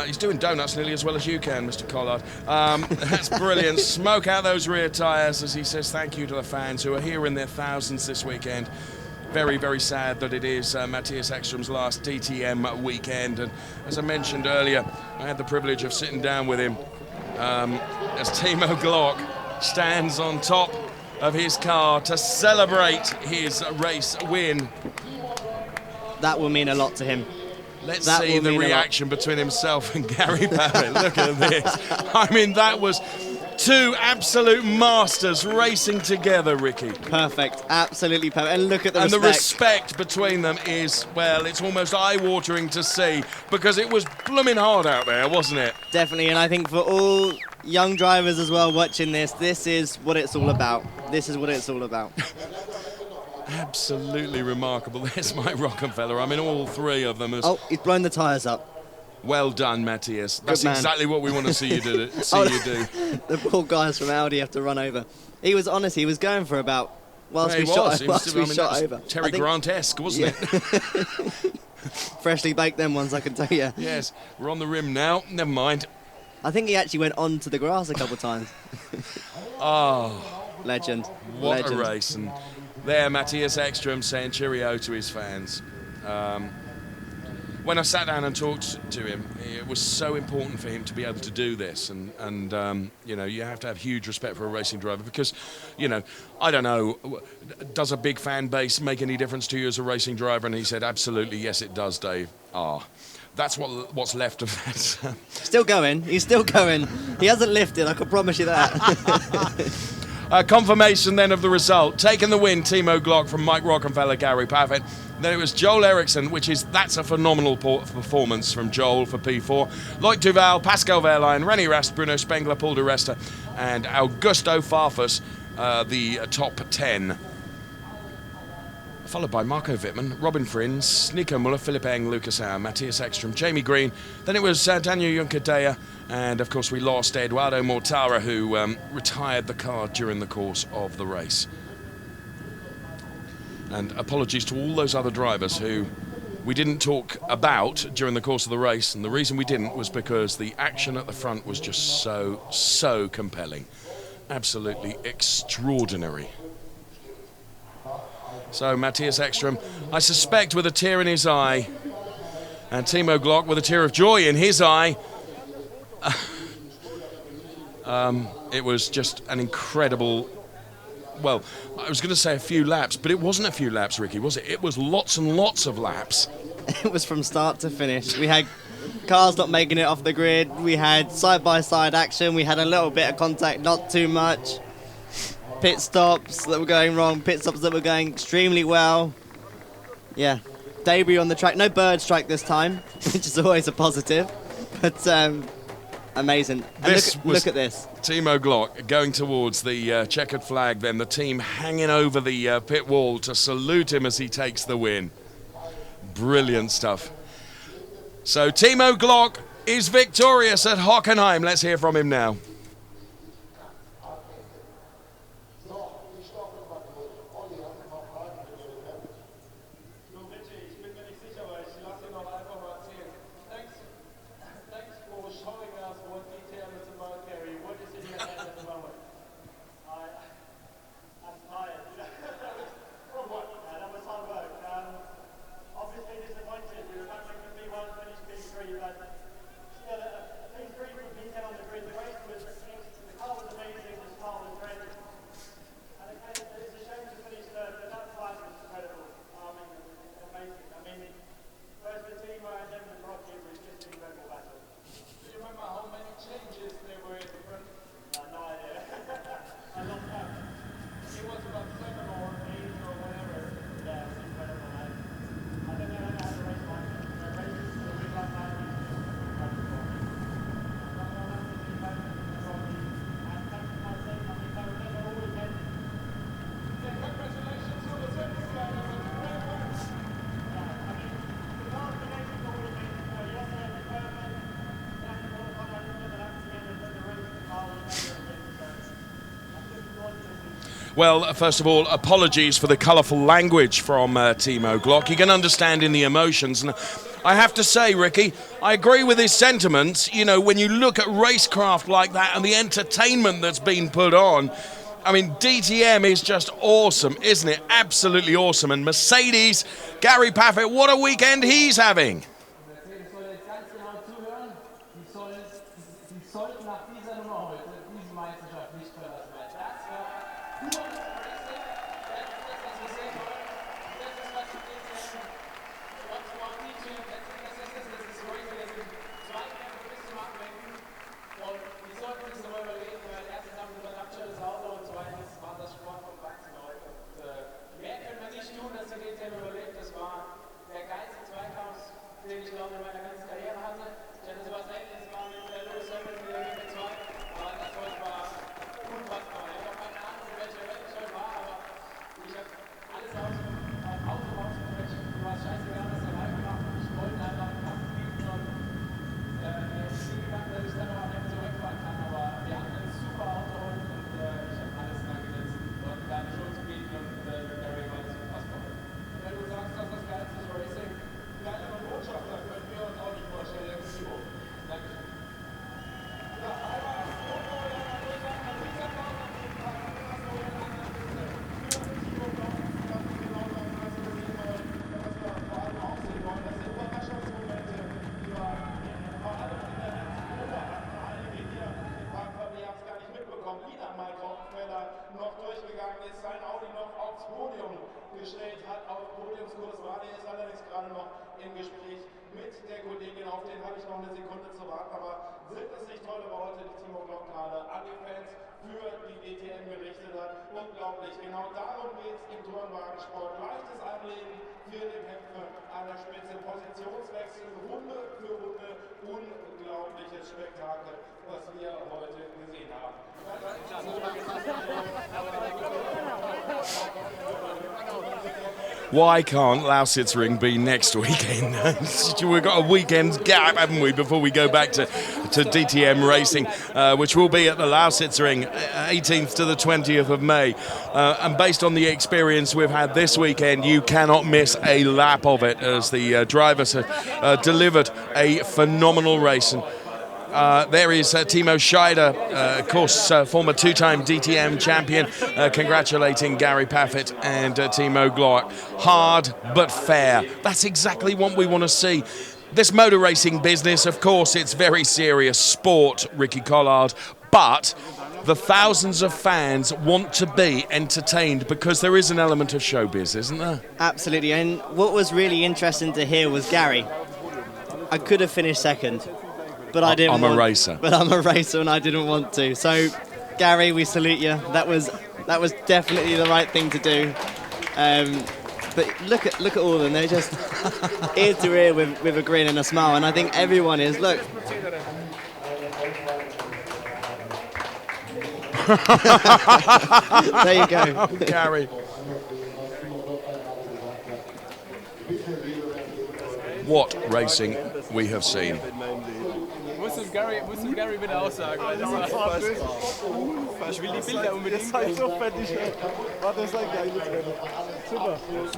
He's doing donuts nearly as well as you can, Mr. Collard. That's brilliant. Smoke out those rear tyres as he says thank you to the fans who are here in their thousands this weekend. Very, very sad that it is Matthias Ekström's last DTM weekend. And as I mentioned earlier, I had the privilege of sitting down with him as Timo Glock stands on top of his car to celebrate his race win. That will mean a lot to him. Let's see the reaction between himself and Gary Paffett. Look at this. I mean, that was Two absolute masters racing together, Ricky. Perfect, absolutely perfect. And look at the and respect. the respect between them is, well, it's almost eye-watering to see, because it was blooming hard out there, wasn't it? Definitely, and I think for all young drivers as well watching this, this is what it's all about. This is what it's all about. Absolutely remarkable. There's Mike Rockenfeller. I mean, all three of them. Oh, he's blown the tyres up. Well done, Matthias. That's man. exactly what we want to see you do. The poor guys from Audi have to run over. He was honest. He was going for about whilst we shot over. Terry Grant-esque, wasn't it? Freshly baked them ones, I can tell you. Yes, we're on the rim now. Never mind. I think he actually went onto the grass a couple of times. Oh, legend! What legend. a race! And there, Matthias Ekström saying cheerio to his fans. When I sat down and talked to him, it was so important for him to be able to do this, and you know, you have to have huge respect for a racing driver, because, you know, I don't know, does a big fan base make any difference to you as a racing driver? And he said, absolutely, yes, it does, Dave. That's what's left of that. Still going. He's still going. He hasn't lifted, I can promise you that. Confirmation then of the result. Taking the win, Timo Glock from Mike Rockenfeller, Gary Paffett. Then it was Joel Eriksson, that's a phenomenal performance from Joel for P4. Loic Duval, Pascal Wehrlein, René Rast, Bruno Spengler, Paul de Resta, and Augusto Farfus, the top 10. Followed by Marco Wittmann, Robin Frins, Nico Muller, Philipp Eng, Lucas Auer, Matthias Ekström, Jamie Green. Then it was Daniel Juncker-Deya, and of course we lost Eduardo Mortara, who retired the car during the course of the race. And apologies to all those other drivers who we didn't talk about during the course of the race, and the reason we didn't was because the action at the front was just so compelling. Absolutely extraordinary. So Matthias Ekström, I suspect with a tear in his eye, and Timo Glock with a tear of joy in his eye. It was just an incredible, well, I was going to say a few laps, but it wasn't a few laps, Ricky, was it? It was lots and lots of laps. It was from start to finish. We had cars not making it off the grid. We had side-by-side action. We had a little bit of contact, not too much. Pit stops that were going wrong, pit stops that were going extremely well. Yeah, debris on the track. No bird strike this time, which is always a positive. But amazing. And look at this. Timo Glock going towards the checkered flag, then the team hanging over the pit wall to salute him as he takes the win. Brilliant stuff. So Timo Glock is victorious at Hockenheim. Let's hear from him now. Well, first of all, apologies for the colourful language from Timo Glock. You can understand in the emotions. And I have to say, Ricky, I agree with his sentiments. You know, when you look at racecraft like that and the entertainment that's been put on, I mean, DTM is just awesome, isn't it? Absolutely awesome. And Mercedes, Gary Paffett, what a weekend he's having. Kurs war. Der ist allerdings gerade noch im Gespräch mit der Kollegin. Auf den habe ich noch eine Sekunde zu warten. Aber sind es nicht tolle Worte, die Timo Glock gerade an die Fans für die DTM gerichtet hat? Unglaublich. Genau darum geht es im Turnwagensport. Leichtes Anlegen für die Kämpfe an der Spitze. Positionswechsel, Runde für Runde. Unglaubliches Spektakel, was wir heute gesehen haben. Why can't Lausitzring be next weekend? We've got a weekend gap, haven't we, before we go back to DTM racing, which will be at the Lausitzring, 18th to the 20th of May. And based on the experience we've had this weekend, you cannot miss a lap of it, as the drivers have delivered a phenomenal race. And there is Timo Scheider, of course, former two-time DTM champion, congratulating Gary Paffett and Timo Glock. Hard but fair. That's exactly what we want to see. This motor racing business, of course, it's very serious sport, Ricky Collard, but the thousands of fans want to be entertained because there is an element of showbiz, isn't there? Absolutely, and what was really interesting to hear was Gary. I could have finished second. But I didn't. I'm a racer. But I'm a racer, and I didn't want to. So, Gary, we salute you. That was definitely the right thing to do. But look at all of them. They're just ear to ear with a grin and a smile. And I think everyone is. Look. There you go, Gary. What racing we have seen. Muss es Gary bitte aussagen, weil das war ich will die Bilder unbedingt.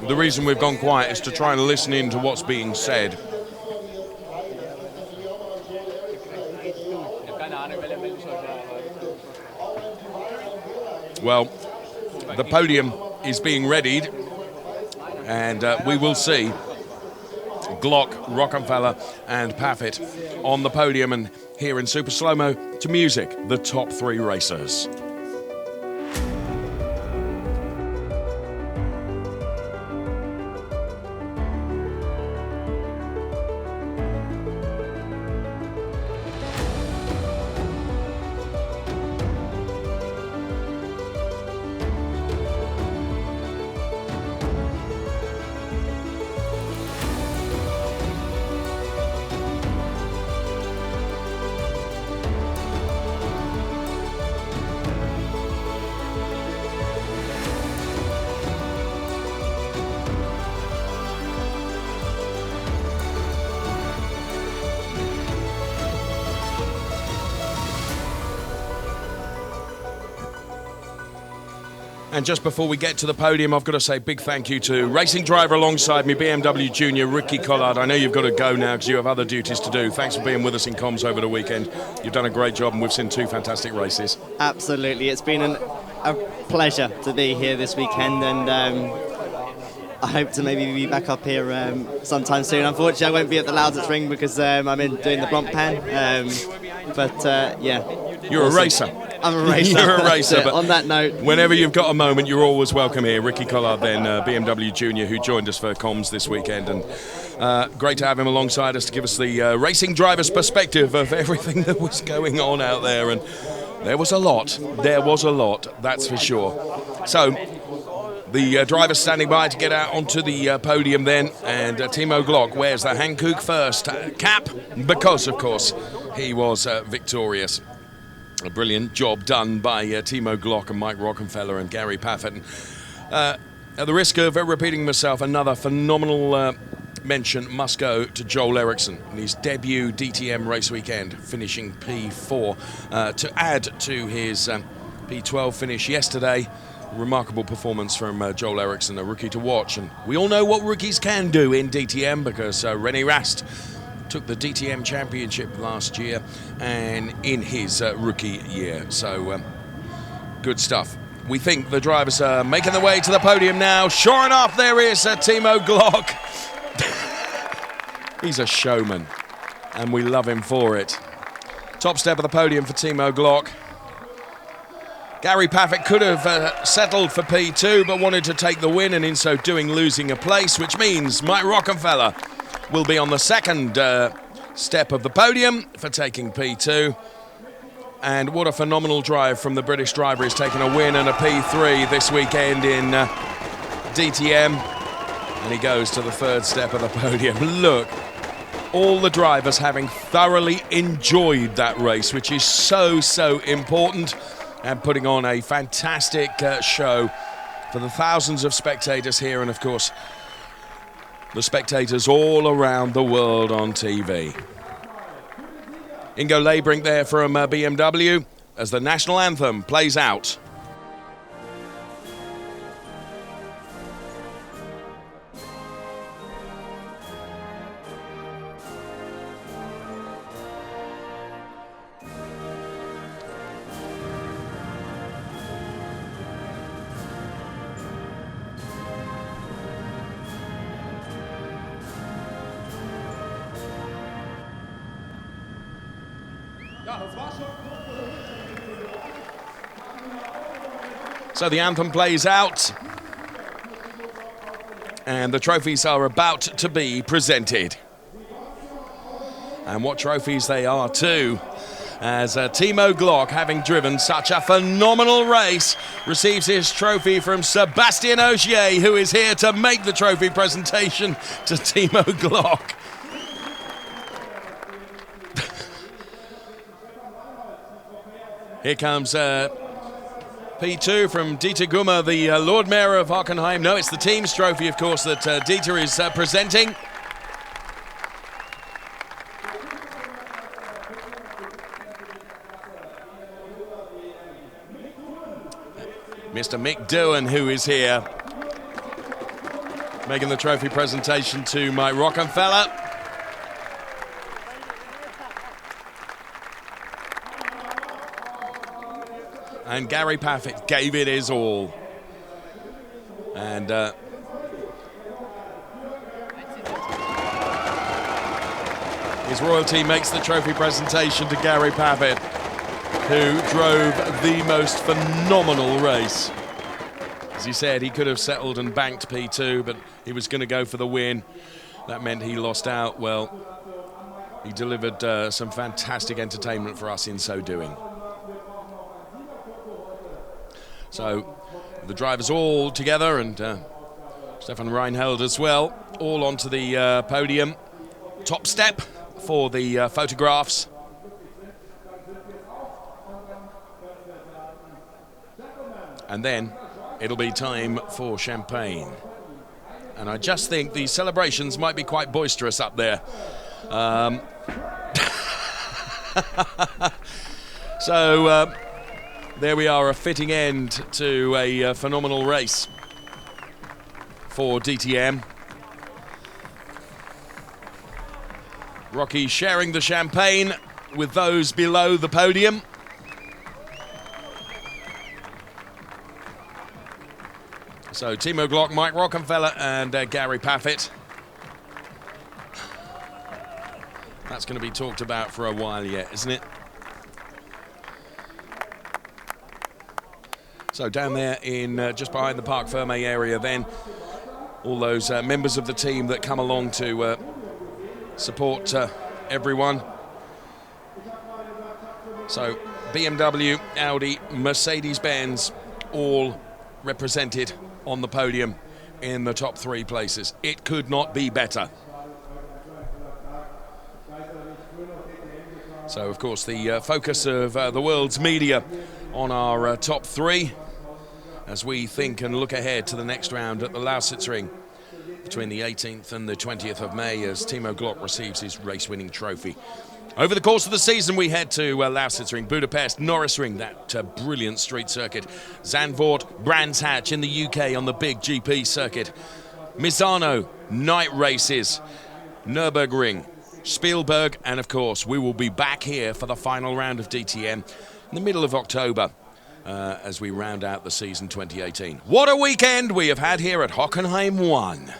The reason we've gone quiet is to try and listen in to what's being said. Well, the podium is being readied, and we will see Glock, Rockefeller and Paffett on the podium, and here in super slow-mo to music, the top three racers. And just before we get to the podium, I've got to say a big thank you to racing driver alongside me, BMW Junior, Ricky Collard. I know you've got to go now because you have other duties to do. Thanks for being with us in comms over the weekend. You've done a great job and we've seen two fantastic races. Absolutely. It's been a pleasure to be here this weekend, and I hope to maybe be back up here sometime soon. Unfortunately, I won't be at the Lausitzring because I'm in doing the Blancpain. Yeah. You're a racer. I'm a racer. You're a racer. But on that note, whenever you've got a moment, you're always welcome here. Ricky Collard, then BMW Junior, who joined us for comms this weekend, and great to have him alongside us to give us the racing driver's perspective of everything that was going on out there. And there was a lot. There was a lot. That's for sure. So the driver standing by to get out onto the podium then, and Timo Glock wears the Hankook first cap because, of course, he was victorious. A brilliant job done by Timo Glock and Mike Rockefeller and Gary Paffett. At the risk of repeating myself, another phenomenal mention must go to Joel Eriksson in his debut DTM race weekend, finishing P4 to add to his P12 finish yesterday. Remarkable performance from Joel Eriksson, a rookie to watch. And we all know what rookies can do in DTM because René Rast took the DTM championship last year and in his rookie year. So good stuff. We think the drivers are making their way to the podium now. Sure enough, there is Timo Glock. He's a showman and we love him for it. Top step of the podium for Timo Glock. Gary Paffett could have settled for P2, but wanted to take the win, and in so doing losing a place, which means Mike Rockenfeller will be on the second step of the podium for taking P2. And what a phenomenal drive from the British driver. He's taken a win and a P3 this weekend in DTM. And he goes to the third step of the podium. Look, all the drivers having thoroughly enjoyed that race, which is so, so important, and putting on a fantastic show for the thousands of spectators here, and of course, the spectators all around the world on TV. Ingo Leybrink there from BMW as the national anthem plays out. So the anthem plays out, and the trophies are about to be presented. And what trophies they are too, as Timo Glock, having driven such a phenomenal race, receives his trophy from Sebastien Ogier, who is here to make the trophy presentation to Timo Glock. Here comes P2 from Dieter Gummer, the Lord Mayor of Hockenheim. No, it's the team's trophy, of course, that Dieter is presenting. Mr. Mick Doohan, who is here, making the trophy presentation to Mike Rockenfeller. And Gary Paffett gave it his all. And his royalty makes the trophy presentation to Gary Paffett, who drove the most phenomenal race. As he said, he could have settled and banked P2, but he was going to go for the win. That meant he lost out. Well, he delivered some fantastic entertainment for us in so doing. So the drivers all together, and Stefan Reinheld as well, all onto the podium. Top step for the photographs. And then it'll be time for champagne. And I just think the celebrations might be quite boisterous up there. So there we are, a fitting end to a phenomenal race for DTM. Rocky sharing the champagne with those below the podium. So Timo Glock, Mike Rockenfeller and Gary Paffett. That's going to be talked about for a while yet, isn't it? So down there in just behind the Parc Fermé area then, all those members of the team that come along to support everyone. So BMW, Audi, Mercedes-Benz, all represented on the podium in the top three places. It could not be better. So, of course, the focus of the world's media on our top three as we think and look ahead to the next round at the Lausitzring between the 18th and the 20th of May as Timo Glock receives his race-winning trophy. Over the course of the season, we head to Lausitzring, Budapest, Norrisring, that brilliant street circuit, Zandvoort, Brands Hatch in the UK on the big GP circuit, Misano, night races, Nürburgring, Spielberg, and of course, we will be back here for the final round of DTM in the middle of October as we round out the season 2018. What a weekend we have had here at Hockenheim 1.